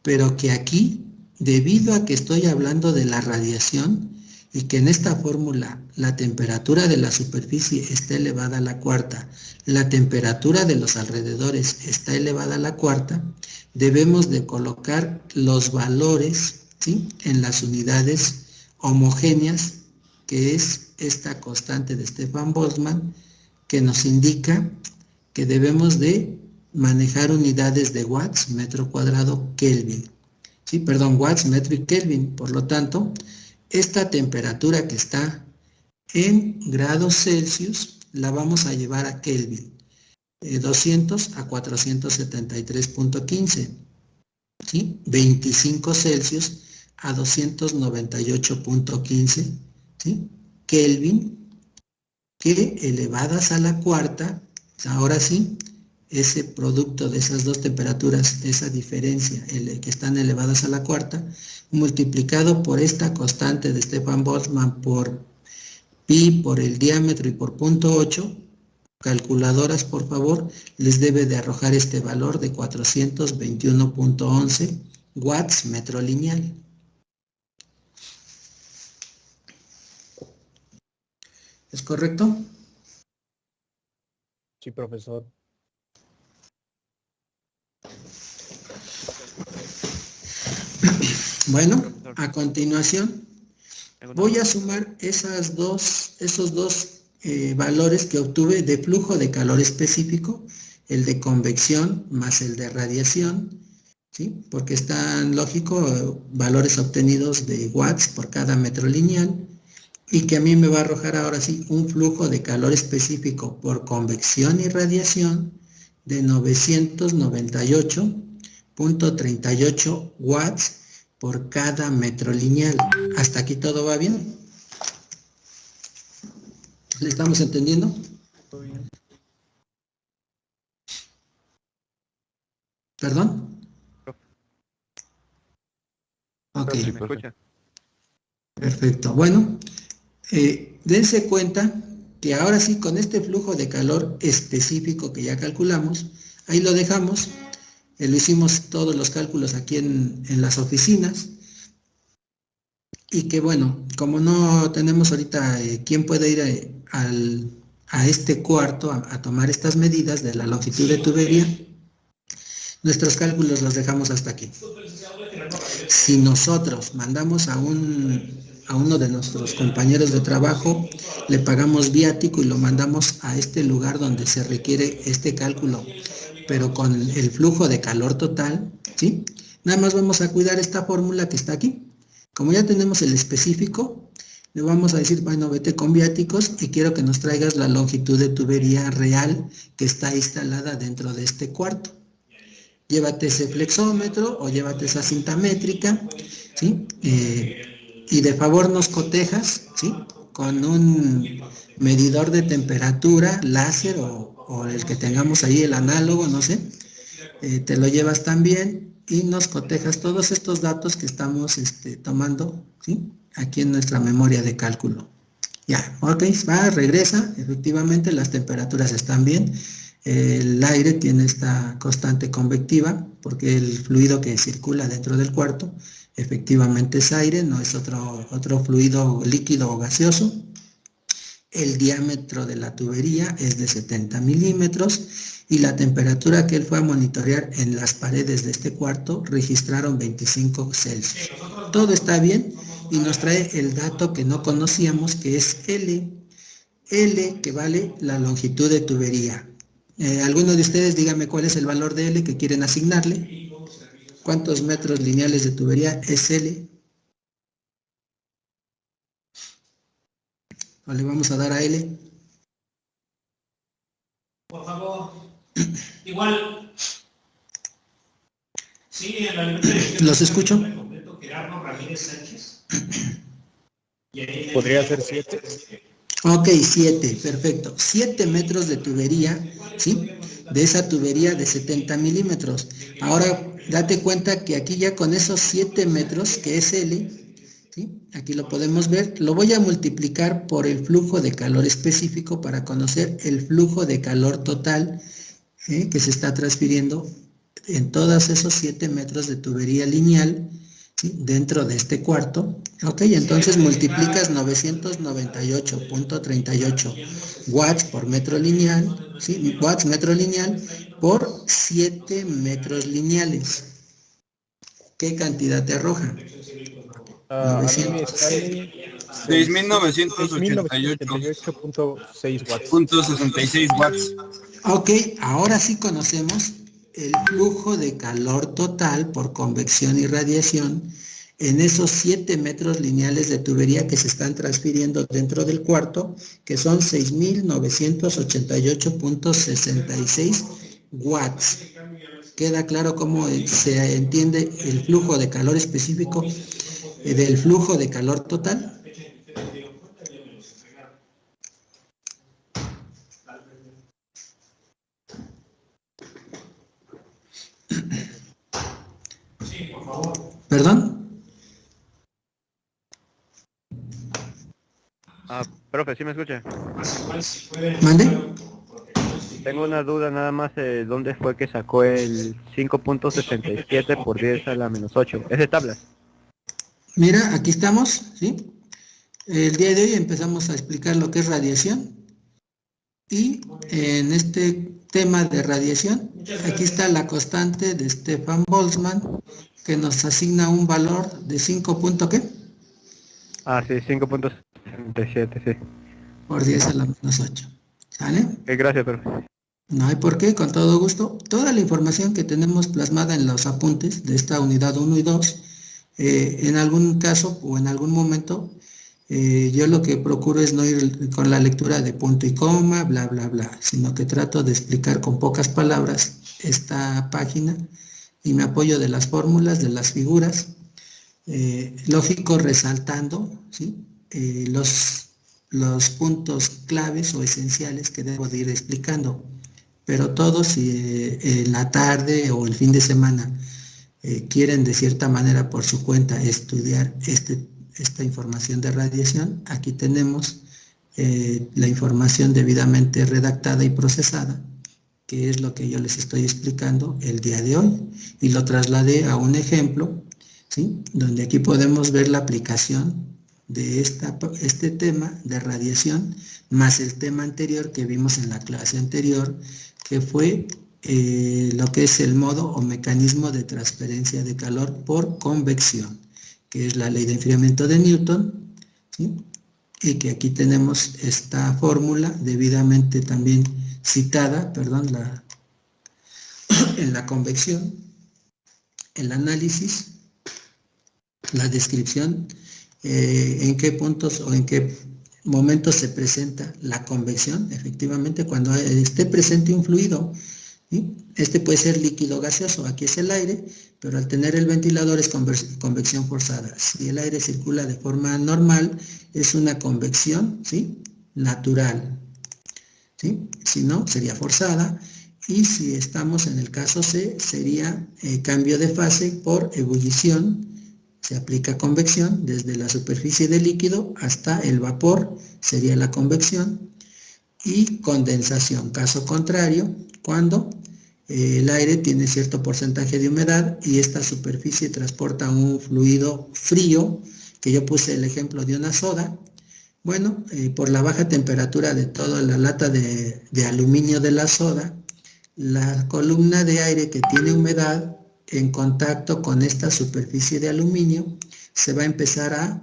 pero que aquí, debido a que estoy hablando de la radiación y que en esta fórmula la temperatura de la superficie está elevada a la cuarta, la temperatura de los alrededores está elevada a la cuarta, debemos de colocar los valores, ¿sí?, en las unidades homogéneas, que es esta constante de Stefan Boltzmann, que nos indica que debemos de manejar unidades de watts metro cuadrado Kelvin, ¿sí? Perdón, watts metro y Kelvin. Por lo tanto, esta temperatura que está en grados Celsius la vamos a llevar a Kelvin. 200 a 473.15, ¿sí? 25 Celsius a 298.15, ¿sí? Kelvin, que elevadas a la cuarta, ahora sí, ese producto de esas dos temperaturas, esa diferencia, que están elevadas a la cuarta, multiplicado por esta constante de Stefan Boltzmann por pi, por el diámetro y por 0.8, calculadoras por favor, les debe de arrojar este valor de 421.11 watts metro lineal. ¿Es correcto? Sí, profesor. Bueno, a continuación voy a sumar esos dos valores que obtuve de flujo de calor específico, el de convección más el de radiación, ¿sí? Porque están lógicos valores obtenidos de watts por cada metro lineal, y que a mí me va a arrojar ahora sí un flujo de calor específico por convección y radiación de 998.38 watts por cada metro lineal. ¿Hasta aquí todo va bien? ¿Le estamos entendiendo? ¿Perdón? Ok. ¿Me escucha? Perfecto. Bueno, dense cuenta que ahora sí, con este flujo de calor específico que ya calculamos, ahí lo dejamos, lo hicimos todos los cálculos aquí en las oficinas, y que bueno, como no tenemos ahorita quien puede ir a este cuarto a tomar estas medidas de la longitud de tubería, nuestros cálculos los dejamos hasta aquí. Si nosotros mandamos a uno de nuestros compañeros de trabajo, le pagamos viático y lo mandamos a este lugar donde se requiere este cálculo, pero con el flujo de calor total, ¿sí? Nada más vamos a cuidar esta fórmula que está aquí. Como ya tenemos el específico, le vamos a decir, bueno, vete con viáticos y quiero que nos traigas la longitud de tubería real que está instalada dentro de este cuarto. Llévate ese flexómetro o llévate esa cinta métrica, ¿sí? Y de favor nos cotejas, ¿sí? Con un medidor de temperatura, láser o el que tengamos ahí, el análogo, no sé. Te lo llevas también y nos cotejas todos estos datos que estamos tomando, ¿sí? Aquí en nuestra memoria de cálculo. Ya, ok, regresa, efectivamente las temperaturas están bien. El aire tiene esta constante convectiva porque el fluido que circula dentro del cuarto efectivamente es aire, no es otro fluido líquido o gaseoso. El diámetro de la tubería es de 70 milímetros y la temperatura que él fue a monitorear en las paredes de este cuarto registraron 25 Celsius. Todo está bien y nos trae el dato que no conocíamos, que es L. L, que vale la longitud de tubería. ¿Alguno de ustedes dígame cuál es el valor de L que quieren asignarle? ¿Cuántos metros lineales de tubería es L? ¿O le vamos a dar a L? Por favor. Igual. Sí, en la libreta de... ¿Los escucho? Gerardo Ramírez Sánchez. ¿Podría ser 7? Ok, 7, perfecto. 7 metros de tubería, ¿sí? De esa tubería de 70 milímetros. Ahora, date cuenta que aquí ya con esos 7 metros, que es L, ¿sí? Aquí lo podemos ver, lo voy a multiplicar por el flujo de calor específico para conocer el flujo de calor total que se está transfiriendo en todos esos 7 metros de tubería lineal, ¿sí? Dentro de este cuarto. Ok, entonces multiplicas 998.38 watts por metro lineal, ¿sí? Watts metro lineal por 7 metros lineales. ¿Qué cantidad te arroja? 6.988.66 watts. Ok, ahora sí conocemos el flujo de calor total por convección y radiación en esos 7 metros lineales de tubería que se están transfiriendo dentro del cuarto, que son 6.988.66 watts. ¿Queda claro cómo se entiende el flujo de calor específico del flujo de calor total? ¿Perdón? Profe, ¿sí me escucha? ¿Mande? Tengo una duda nada más, ¿dónde fue que sacó el 5.67 por 10 a la menos 8? ¿Es de tablas? Mira, aquí estamos, ¿sí? El día de hoy empezamos a explicar lo que es radiación y en este tema de radiación, aquí está la constante de Stefan Boltzmann que nos asigna un valor de 5. ¿Qué? Ah, sí, 5.67, sí. Por 10 a la menos 8. ¿Sale? Gracias, profe. No hay por qué, con todo gusto. Toda la información que tenemos plasmada en los apuntes de esta unidad 1 y 2, en algún caso o en algún momento, yo lo que procuro es no ir con la lectura de punto y coma, bla, bla, bla, sino que trato de explicar con pocas palabras esta página y me apoyo de las fórmulas, de las figuras, lógico resaltando, ¿sí? Los puntos claves o esenciales que debo de ir explicando. Pero todos, si en la tarde o el fin de semana quieren de cierta manera por su cuenta estudiar esta información de radiación, aquí tenemos la información debidamente redactada y procesada, que es lo que yo les estoy explicando el día de hoy, y lo trasladé a un ejemplo, ¿sí? Donde aquí podemos ver la aplicación de este tema de radiación, más el tema anterior que vimos en la clase anterior, que fue lo que es el modo o mecanismo de transferencia de calor por convección, que es la ley de enfriamiento de Newton, ¿sí? Y que aquí tenemos esta fórmula debidamente también citada, perdón, en la convección, el análisis, la descripción, en qué puntos o en qué momentos se presenta la convección, efectivamente cuando esté presente un fluido, ¿sí? Este puede ser líquido gaseoso, aquí es el aire, pero al tener el ventilador es convección forzada. Si el aire circula de forma normal, es una convección, ¿sí? Natural, ¿sí? Si no, sería forzada, y si estamos en el caso C, sería cambio de fase por ebullición. Se aplica convección desde la superficie del líquido hasta el vapor, sería la convección, y condensación, caso contrario, cuando el aire tiene cierto porcentaje de humedad y esta superficie transporta un fluido frío, que yo puse el ejemplo de una soda. Bueno, por la baja temperatura de toda la lata de aluminio de la soda, la columna de aire que tiene humedad en contacto con esta superficie de aluminio se va a empezar a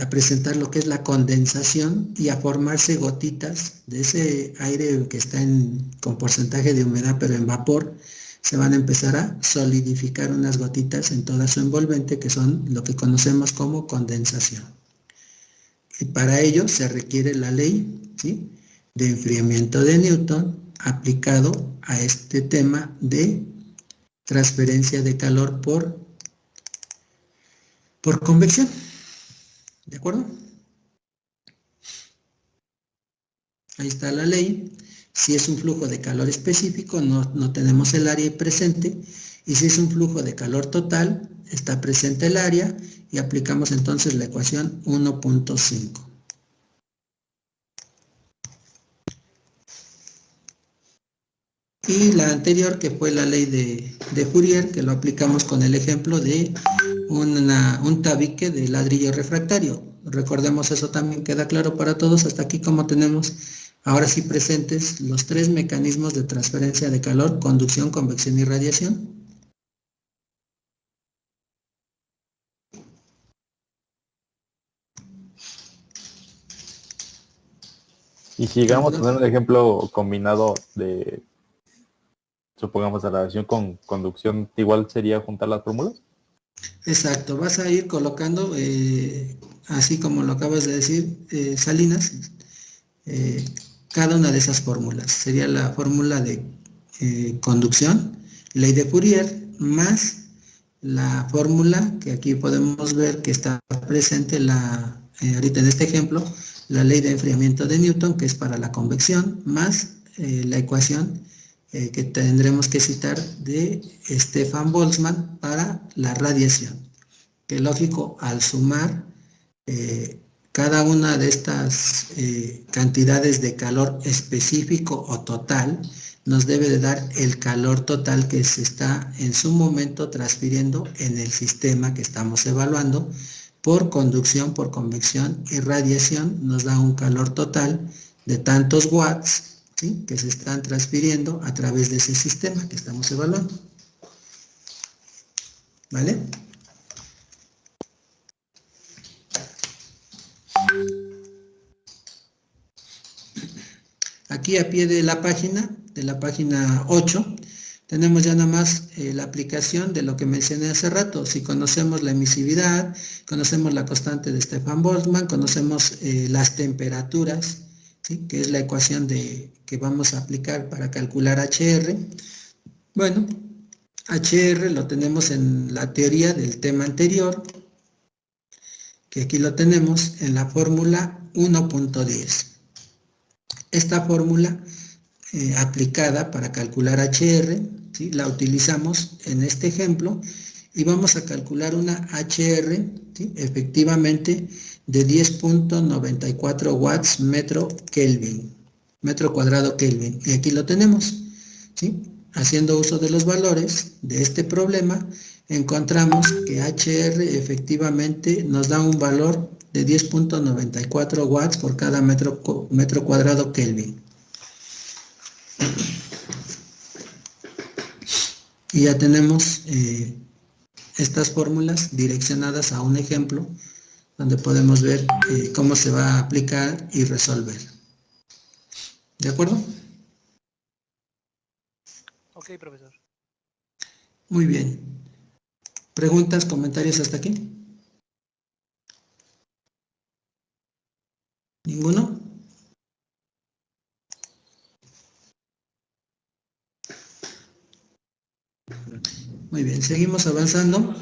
presentar lo que es la condensación y a formarse gotitas de ese aire que está con porcentaje de humedad pero en vapor. Se van a empezar a solidificar unas gotitas en toda su envolvente, que son lo que conocemos como condensación. Y para ello se requiere la ley, ¿sí?, de enfriamiento de Newton aplicado a este tema de transferencia de calor por convección. ¿De acuerdo? Ahí está la ley. Si es un flujo de calor específico, no tenemos el área presente, y si es un flujo de calor total, está presente el área, y aplicamos entonces la ecuación 1.5. Y la anterior, que fue la ley de Fourier, que lo aplicamos con el ejemplo de un tabique de ladrillo refractario. Recordemos, eso también queda claro para todos. Hasta aquí, como tenemos ahora sí presentes los 3 mecanismos de transferencia de calor: conducción, convección y radiación. Y si llegamos a tener un ejemplo combinado de, supongamos, la radiación con conducción, igual sería juntar las fórmulas. Exacto, vas a ir colocando, así como lo acabas de decir, Salinas, cada una de esas fórmulas. Sería la fórmula de conducción, ley de Fourier, más la fórmula que aquí podemos ver que está presente ahorita en este ejemplo, la ley de enfriamiento de Newton, que es para la convección, más la ecuación que tendremos que citar de Stefan Boltzmann para la radiación. Que lógico, al sumar cada una de estas cantidades de calor específico o total, nos debe de dar el calor total que se está en su momento transfiriendo en el sistema que estamos evaluando por conducción, por convección y radiación. Nos da un calor total de tantos watts, ¿sí?, que se están transfiriendo a través de ese sistema que estamos evaluando. ¿Vale? Aquí a pie de la página 8, tenemos ya nada más la aplicación de lo que mencioné hace rato. Si conocemos la emisividad, conocemos la constante de Stefan Boltzmann, conocemos las temperaturas, ¿sí?, que es la ecuación que vamos a aplicar para calcular HR. Bueno, HR lo tenemos en la teoría del tema anterior, que aquí lo tenemos en la fórmula 1.10. Esta fórmula aplicada para calcular HR, ¿sí?, la utilizamos en este ejemplo y vamos a calcular una HR, ¿sí?, efectivamente de 10.94 watts metro cuadrado Kelvin. Y aquí lo tenemos, ¿sí? Haciendo uso de los valores de este problema, encontramos que HR efectivamente nos da un valor de 10.94 watts por cada metro cuadrado Kelvin. Y ya tenemos estas fórmulas direccionadas a un ejemplo donde podemos ver cómo se va a aplicar y resolver. ¿De acuerdo? Ok, profesor. Muy bien. ¿Preguntas, comentarios hasta aquí? ¿Ninguno? Muy bien, seguimos avanzando.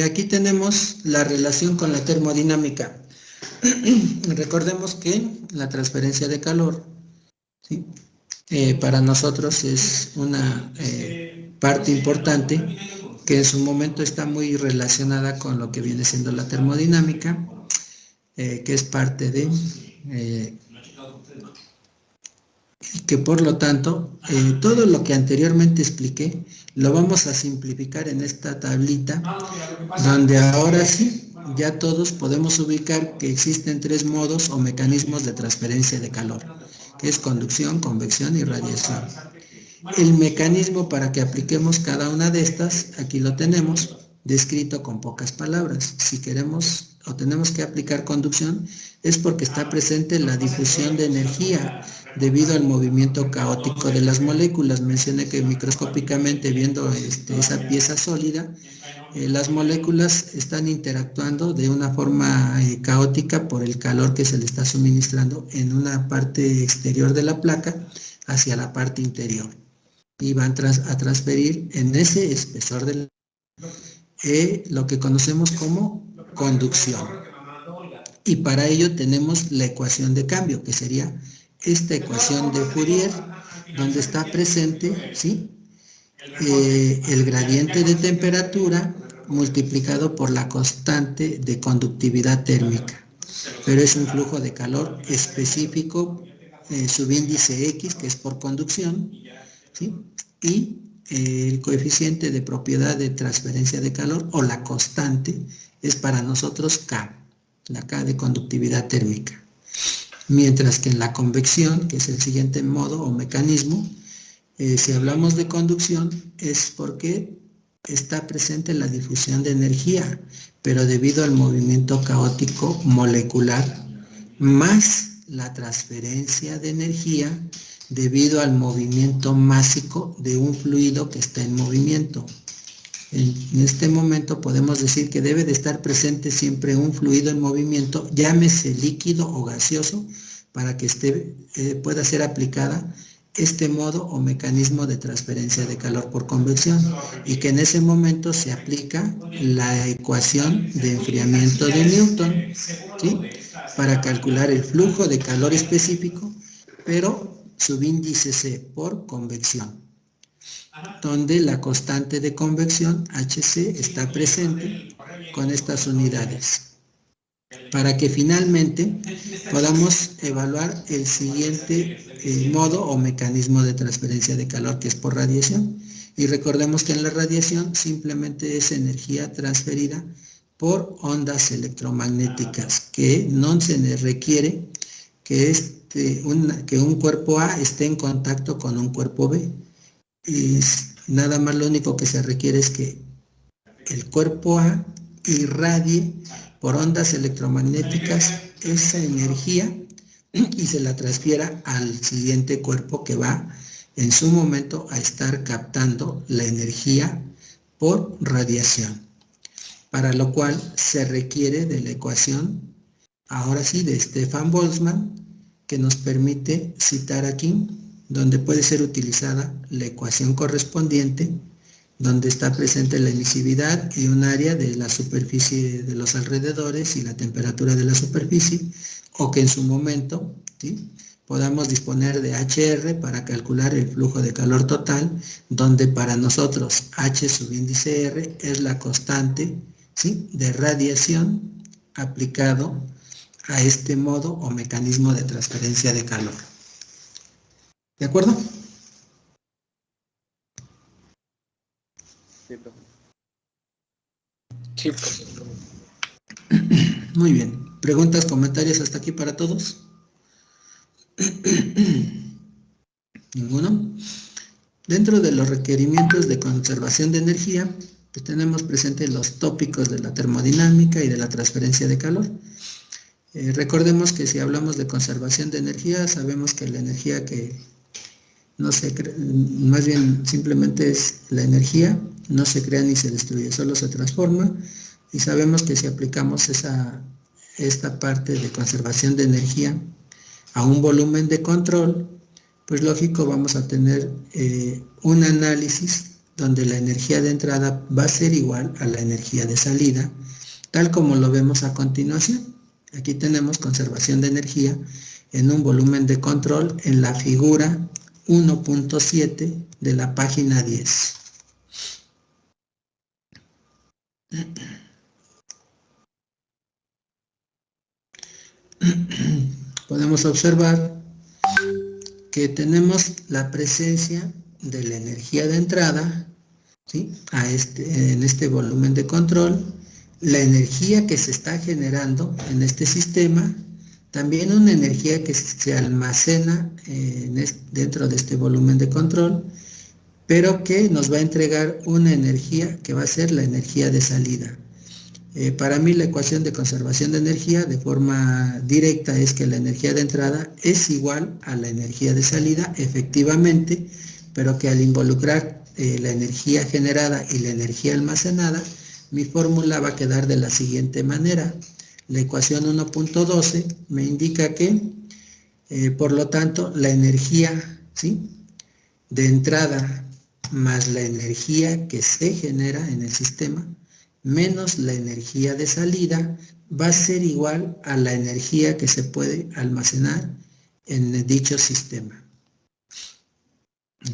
Aquí tenemos la relación con la termodinámica. Recordemos que la transferencia de calor, ¿sí?, para nosotros es una parte importante que en su momento está muy relacionada con lo que viene siendo la termodinámica, que es parte de que por lo tanto todo lo que anteriormente expliqué lo vamos a simplificar en esta tablita, donde ahora sí ya todos podemos ubicar que existen tres modos o mecanismos de transferencia de calor, que es conducción, convección y radiación. El mecanismo para que apliquemos cada una de estas, aquí lo tenemos descrito con pocas palabras. Si queremos o tenemos que aplicar conducción, es porque está presente la difusión de energía debido al movimiento caótico de las moléculas. Mencioné que microscópicamente, viendo esa pieza sólida, las moléculas están interactuando de una forma caótica por el calor que se le está suministrando en una parte exterior de la placa hacia la parte interior. Y van a transferir en ese espesor de lo que conocemos como conducción. Y para ello tenemos la ecuación de cambio, que sería esta ecuación de Fourier, donde está presente, ¿sí?, el gradiente de temperatura multiplicado por la constante de conductividad térmica. Pero es un flujo de calor específico, subíndice X, que es por conducción, ¿sí?, y el coeficiente de propiedad de transferencia de calor, o la constante, es para nosotros K, la K de conductividad térmica. Mientras que en la convección, que es el siguiente modo o mecanismo, si hablamos de conducción, es porque está presente la difusión de energía, pero debido al movimiento caótico molecular, más la transferencia de energía debido al movimiento másico de un fluido que está en movimiento. En este momento podemos decir que debe de estar presente siempre un fluido en movimiento, llámese líquido o gaseoso, para que pueda ser aplicada este modo o mecanismo de transferencia de calor por convección, y que en ese momento se aplica la ecuación de enfriamiento de Newton, ¿sí?, para calcular el flujo de calor específico, pero subíndice C por convección, donde la constante de convección HC está presente con estas unidades, para que finalmente podamos evaluar el siguiente modo o mecanismo de transferencia de calor, que es por radiación. Y recordemos que en la radiación simplemente es energía transferida por ondas electromagnéticas, que no se les requiere que un cuerpo A esté en contacto con un cuerpo B. Y nada más lo único que se requiere es que el cuerpo A irradie por ondas electromagnéticas esa energía y se la transfiera al siguiente cuerpo, que va en su momento a estar captando la energía por radiación, para lo cual se requiere de la ecuación, ahora sí, de Stefan Boltzmann, que nos permite citar aquí, donde puede ser utilizada la ecuación correspondiente, donde está presente la emisividad y un área de la superficie de los alrededores y la temperatura de la superficie, o que en su momento, ¿sí?, podamos disponer de HR para calcular el flujo de calor total, donde para nosotros H subíndice R es la constante, ¿sí?, de radiación aplicado a este modo o mecanismo de transferencia de calor. ¿De acuerdo? Sí, pues. Muy bien. ¿Preguntas, comentarios hasta aquí para todos? ¿Ninguno? Dentro de los requerimientos de conservación de energía, pues tenemos presentes los tópicos de la termodinámica y de la transferencia de calor. Recordemos que si hablamos de conservación de energía, sabemos que la energía que no se crea, más bien simplemente es la energía, no se crea ni se destruye, solo se transforma, y sabemos que si aplicamos esta parte de conservación de energía a un volumen de control, pues lógico vamos a tener un análisis donde la energía de entrada va a ser igual a la energía de salida, tal como lo vemos a continuación. Aquí tenemos conservación de energía en un volumen de control en la figura 1.7 de la página 10. Podemos observar que tenemos la presencia de la energía de entrada, ¿sí?, en este volumen de control, la energía que se está generando en este sistema, también una energía que se almacena dentro de este volumen de control, pero que nos va a entregar una energía que va a ser la energía de salida. Para mí la ecuación de conservación de energía de forma directa es que la energía de entrada es igual a la energía de salida, efectivamente, pero que al involucrar la energía generada y la energía almacenada, mi fórmula va a quedar de la siguiente manera. La ecuación 1.12 me indica que, por lo tanto, la energía, ¿sí?, de entrada más la energía que se genera en el sistema, menos la energía de salida, va a ser igual a la energía que se puede almacenar en dicho sistema.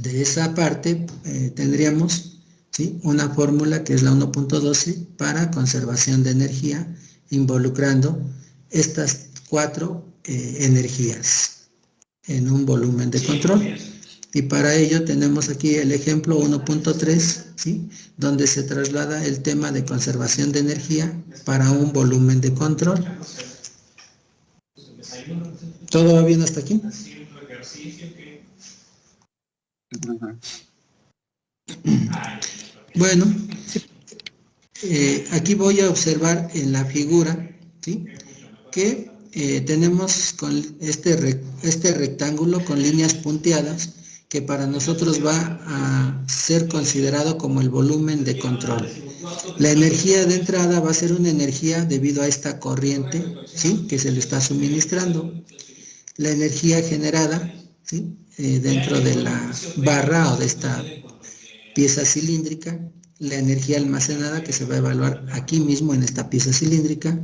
De esa parte tendríamos, ¿sí?, una fórmula que es la 1.12 para conservación de energía, involucrando estas 4 energías en un volumen de control. Y para ello tenemos aquí el ejemplo 1.3, ¿sí?, donde se traslada el tema de conservación de energía para un volumen de control. ¿Todo va bien hasta aquí? Bueno, aquí voy a observar en la figura, ¿sí?, que tenemos con este rectángulo con líneas punteadas, que para nosotros va a ser considerado como el volumen de control. La energía de entrada va a ser una energía debido a esta corriente, ¿sí?, que se le está suministrando. La energía generada, ¿sí?, dentro de la barra o de esta pieza cilíndrica, la energía almacenada que se va a evaluar aquí mismo en esta pieza cilíndrica,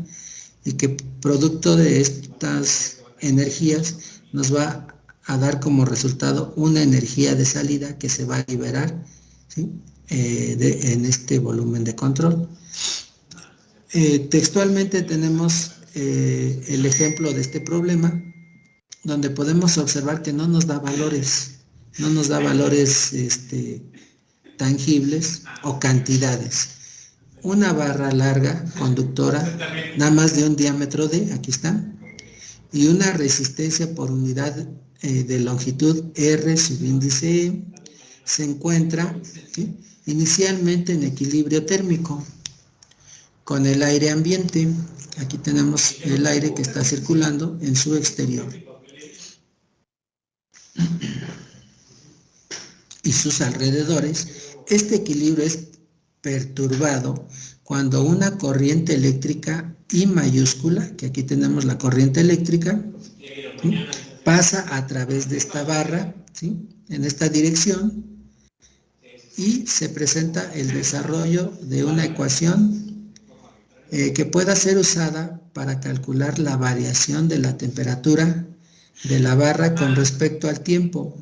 y que producto de estas energías nos va a dar como resultado una energía de salida que se va a liberar, ¿sí?, en este volumen de control. Textualmente tenemos el ejemplo de este problema, donde podemos observar que no nos da valores, tangibles o cantidades. Una barra larga, conductora, nada más de un diámetro D, aquí está, y una resistencia por unidad de longitud R subíndice E, se encuentra, ¿sí?, inicialmente en equilibrio térmico con el aire ambiente. Aquí tenemos el aire que está circulando en su exterior y sus alrededores. Este equilibrio es perturbado cuando una corriente eléctrica I mayúscula, que aquí tenemos la corriente eléctrica, ¿sí?, pasa a través de esta barra, ¿sí?, en esta dirección, y se presenta el desarrollo de una ecuación que pueda ser usada para calcular la variación de la temperatura de la barra con respecto al tiempo.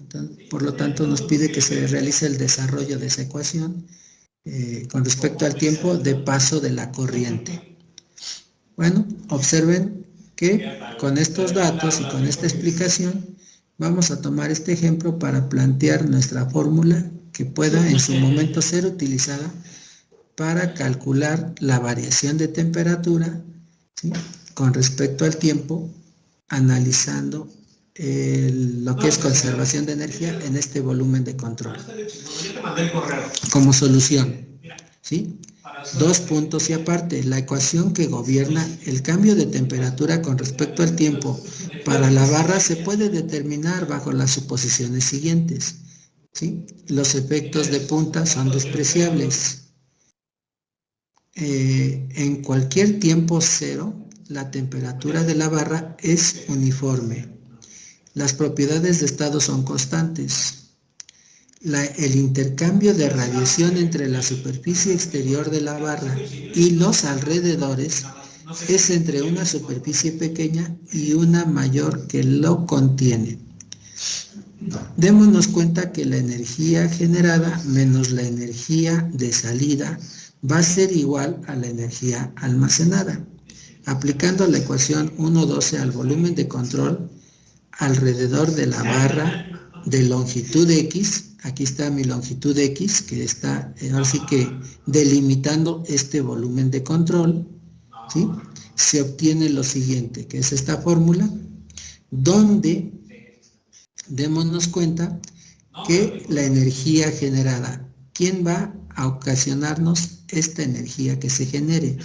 Por lo tanto, nos pide que se realice el desarrollo de esa ecuación con respecto al tiempo de paso de la corriente. Bueno, observen que con estos datos y con esta explicación vamos a tomar este ejemplo para plantear nuestra fórmula que pueda en su momento ser utilizada para calcular la variación de temperatura, ¿sí?, con respecto al tiempo, analizando lo que es conservación de energía en este volumen de control. Como solución, ¿sí?, 2 puntos y aparte, la ecuación que gobierna el cambio de temperatura con respecto al tiempo para la barra se puede determinar bajo las suposiciones siguientes, ¿sí? Los efectos de punta son despreciables. En cualquier tiempo cero, la temperatura de la barra es uniforme. Las propiedades de estado son constantes. El intercambio de radiación entre la superficie exterior de la barra y los alrededores es entre una superficie pequeña y una mayor que lo contiene. Démonos cuenta que la energía generada menos la energía de salida va a ser igual a la energía almacenada. Aplicando la ecuación 1.12 al volumen de control alrededor de la barra de longitud X, aquí está mi longitud X, que está así que delimitando este volumen de control, ¿sí?, se obtiene lo siguiente, que es esta fórmula, donde démonos cuenta que la energía generada, ¿quién va a ocasionarnos esta energía que se genere?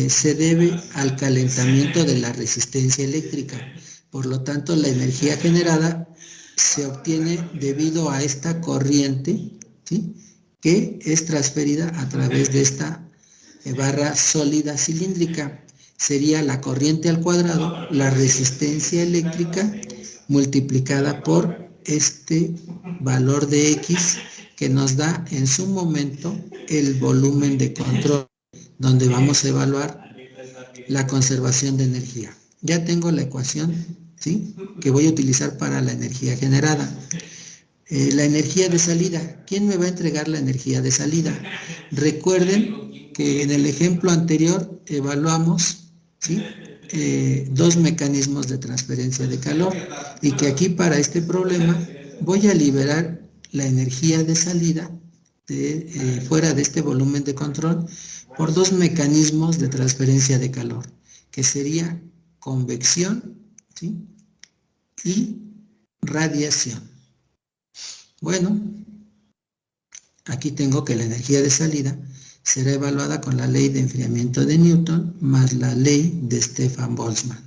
Se debe al calentamiento de la resistencia eléctrica. Por lo tanto, la energía generada se obtiene debido a esta corriente, ¿sí?, que es transferida a través de esta barra sólida cilíndrica. Sería la corriente al cuadrado, la resistencia eléctrica, multiplicada por este valor de X, que nos da en su momento el volumen de control, donde vamos a evaluar la conservación de energía. Ya tengo la ecuación, ¿sí?, que voy a utilizar para la energía generada. La energía de salida, ¿quién me va a entregar la energía de salida? Recuerden que en el ejemplo anterior evaluamos, ¿sí?, 2 mecanismos de transferencia de calor, y que aquí para este problema voy a liberar la energía de salida fuera de este volumen de control por 2 mecanismos de transferencia de calor, que sería convección, ¿sí?, y radiación. Bueno, aquí tengo que la energía de salida será evaluada con la ley de enfriamiento de Newton más la ley de Stefan Boltzmann.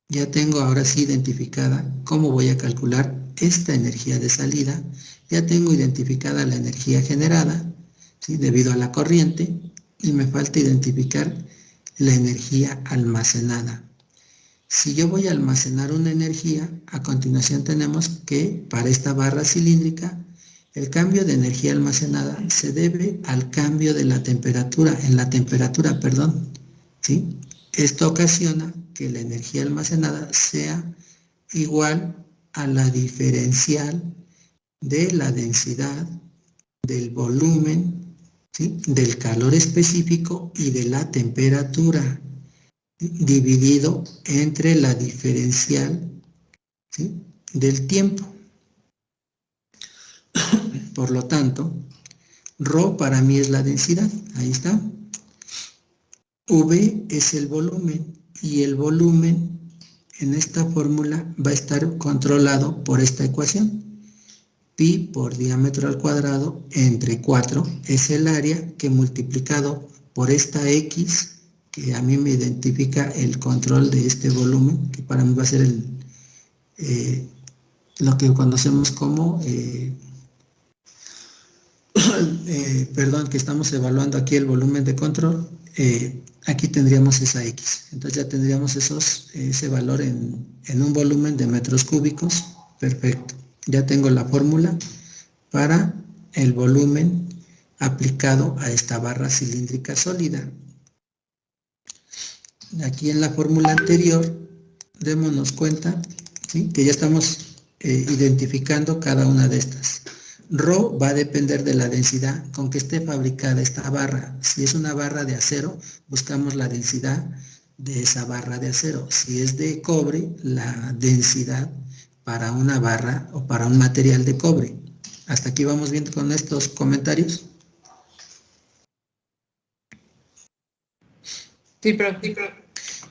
Ya tengo ahora sí identificada cómo voy a calcular esta energía de salida. Ya tengo identificada la energía generada, ¿sí? Debido a la corriente, y me falta identificar la energía almacenada. Si yo voy a almacenar una energía, a continuación tenemos que para esta barra cilíndrica, el cambio de energía almacenada se debe al cambio de la temperatura, ¿sí? Esto ocasiona que la energía almacenada sea igual a la diferencial de la densidad, del volumen, ¿sí? Del calor específico y de la temperatura, dividido entre la diferencial, ¿sí? Del tiempo. Por lo tanto, Rho para mí es la densidad, ahí está. V es el volumen, y el volumen en esta fórmula va a estar controlado por esta ecuación. Pi por diámetro al cuadrado entre 4 es el área que multiplicado por esta X, que a mí me identifica el control de este volumen, que para mí va a ser lo que conocemos como, que estamos evaluando aquí el volumen de control. Aquí tendríamos esa X, entonces ya tendríamos ese valor en un volumen de metros cúbicos. Perfecto, ya tengo la fórmula para el volumen aplicado a esta barra cilíndrica sólida. Aquí en la fórmula anterior, démonos cuenta, ¿sí? Que ya estamos identificando cada una de estas. Rho va a depender de la densidad con que esté fabricada esta barra. Si es una barra de acero, buscamos la densidad de esa barra de acero. Si es de cobre, la densidad para una barra o para un material de cobre. Hasta aquí vamos viendo con estos comentarios. Sí, pero...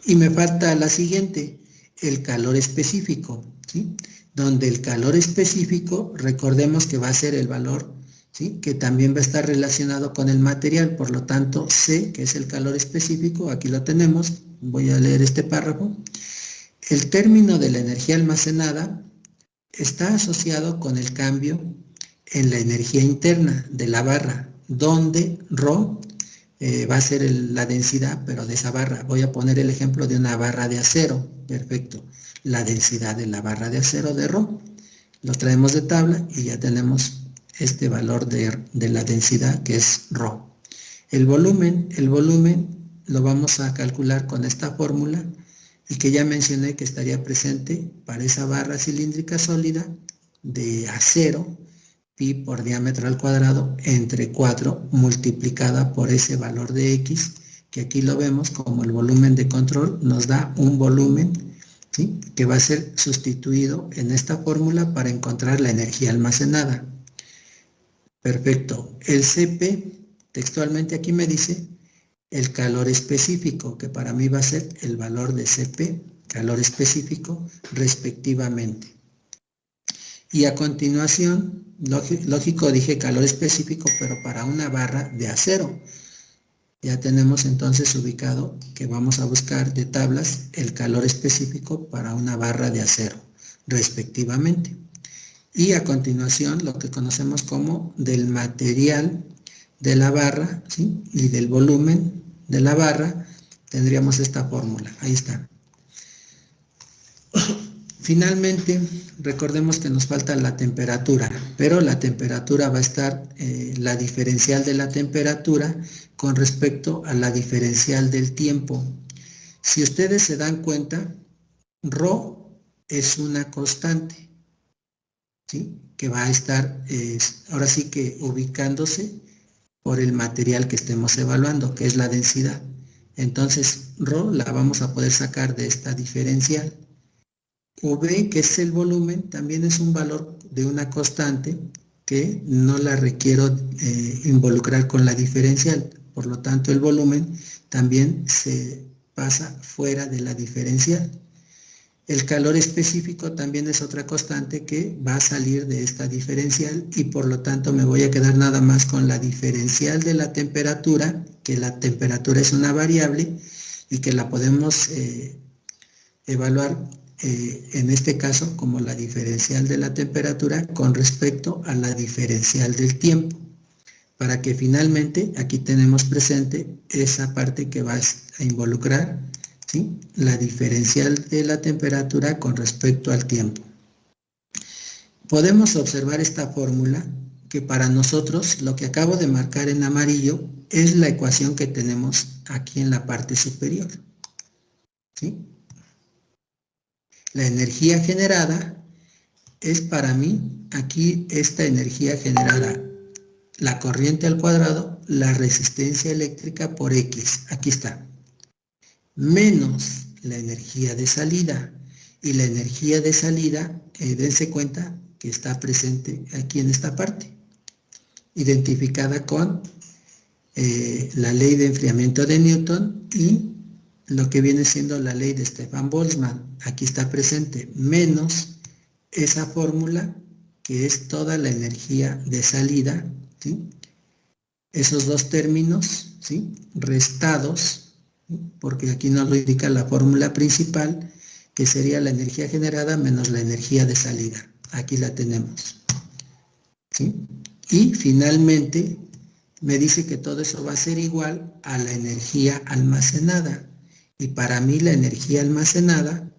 Y me falta la siguiente, el calor específico, ¿sí? Donde el calor específico, recordemos que va a ser el valor, ¿sí? Que también va a estar relacionado con el material, por lo tanto, C, que es el calor específico, aquí lo tenemos, voy a leer este párrafo. El término de la energía almacenada está asociado con el cambio en la energía interna de la barra, donde Rho va a ser la densidad, pero de esa barra. Voy a poner el ejemplo de una barra de acero, perfecto. La densidad de la barra de acero de Rho. Lo traemos de tabla y ya tenemos este valor de la densidad que es Rho. El volumen lo vamos a calcular con esta fórmula y que ya mencioné que estaría presente para esa barra cilíndrica sólida de acero, pi por diámetro al cuadrado entre 4 multiplicada por ese valor de X, que aquí lo vemos como el volumen de control, nos da un volumen, ¿sí? Que va a ser sustituido en esta fórmula para encontrar la energía almacenada. Perfecto. El CP, textualmente aquí me dice el calor específico, que para mí va a ser el valor de CP, calor específico, respectivamente. Y a continuación, lógico dije calor específico, pero para una barra de acero. Ya tenemos entonces ubicado que vamos a buscar de tablas el calor específico para una barra de acero, respectivamente. Y a continuación, lo que conocemos como del material de la barra, ¿sí? Y del volumen de la barra, tendríamos esta fórmula. Ahí está. Finalmente, recordemos que nos falta la temperatura, pero la temperatura va a estar, la diferencial de la temperatura con respecto a la diferencial del tiempo. Si ustedes se dan cuenta, Rho es una constante, ¿sí? Que va a estar, ahora sí que ubicándose por el material que estemos evaluando, que es la densidad. Entonces, Rho la vamos a poder sacar de esta diferencial. V, que es el volumen, también es un valor de una constante que no la requiero involucrar con la diferencial. Por lo tanto, el volumen también se pasa fuera de la diferencial. El calor específico también es otra constante que va a salir de esta diferencial y por lo tanto me voy a quedar nada más con la diferencial de la temperatura, que la temperatura es una variable y que la podemos evaluar en este caso como la diferencial de la temperatura con respecto a la diferencial del tiempo, para que finalmente aquí tenemos presente esa parte que va a involucrar, ¿sí?, la diferencial de la temperatura con respecto al tiempo. Podemos observar esta fórmula que para nosotros lo que acabo de marcar en amarillo es la ecuación que tenemos aquí en la parte superior, ¿sí? La energía generada es para mí, aquí esta energía generada, la corriente al cuadrado, la resistencia eléctrica por X, aquí está, menos la energía de salida. Y la energía de salida, dense cuenta que está presente aquí en esta parte, identificada con la ley de enfriamiento de Newton y lo que viene siendo la ley de Stefan Boltzmann. Aquí está presente, menos esa fórmula que es toda la energía de salida, ¿sí? Esos dos términos, ¿sí?, restados, ¿sí?, porque aquí nos lo indica la fórmula principal, que sería la energía generada menos la energía de salida. Aquí la tenemos, ¿sí? Y finalmente me dice que todo eso va a ser igual a la energía almacenada. Y para mí la energía almacenada,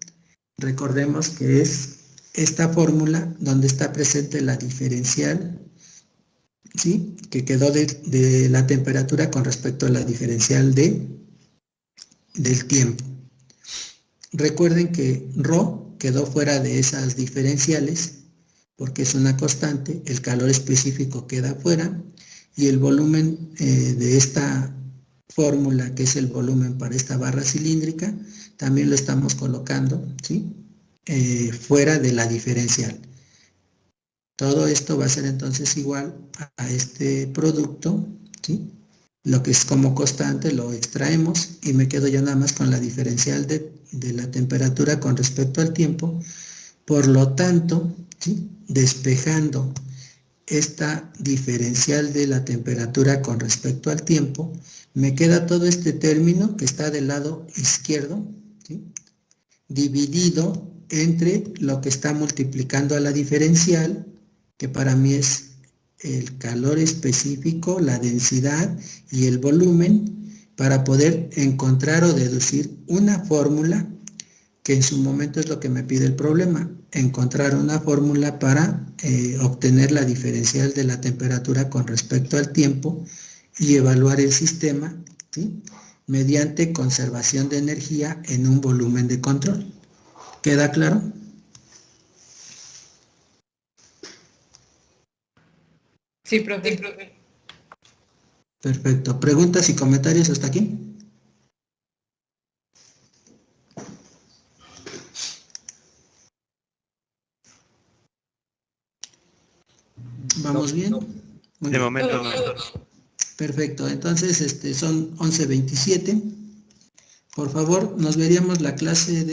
recordemos que es esta fórmula donde está presente la diferencial, ¿sí?, que quedó de la temperatura con respecto a la diferencial del tiempo. Recuerden que Rho quedó fuera de esas diferenciales porque es una constante, el calor específico queda fuera y el volumen de esta fórmula, que es el volumen para esta barra cilíndrica, también lo estamos colocando, ¿sí?, fuera de la diferencial. Todo esto va a ser entonces igual a este producto, ¿sí? Lo que es como constante lo extraemos y me quedo yo nada más con la diferencial de la temperatura con respecto al tiempo. Por lo tanto, ¿sí?, despejando esta diferencial de la temperatura con respecto al tiempo, me queda todo este término que está del lado izquierdo, ¿sí?, dividido entre lo que está multiplicando a la diferencial, que para mí es el calor específico, la densidad y el volumen, para poder encontrar o deducir una fórmula, que en su momento es lo que me pide el problema, encontrar una fórmula para obtener la diferencial de la temperatura con respecto al tiempo y evaluar el sistema, ¿sí?, mediante conservación de energía en un volumen de control. ¿Queda claro? Sí, profe. Perfecto. ¿Preguntas y comentarios hasta aquí? ¿Vamos bien? Muy De bien. momento no. Perfecto. Entonces, son 11:27. Por favor, nos veríamos la clase de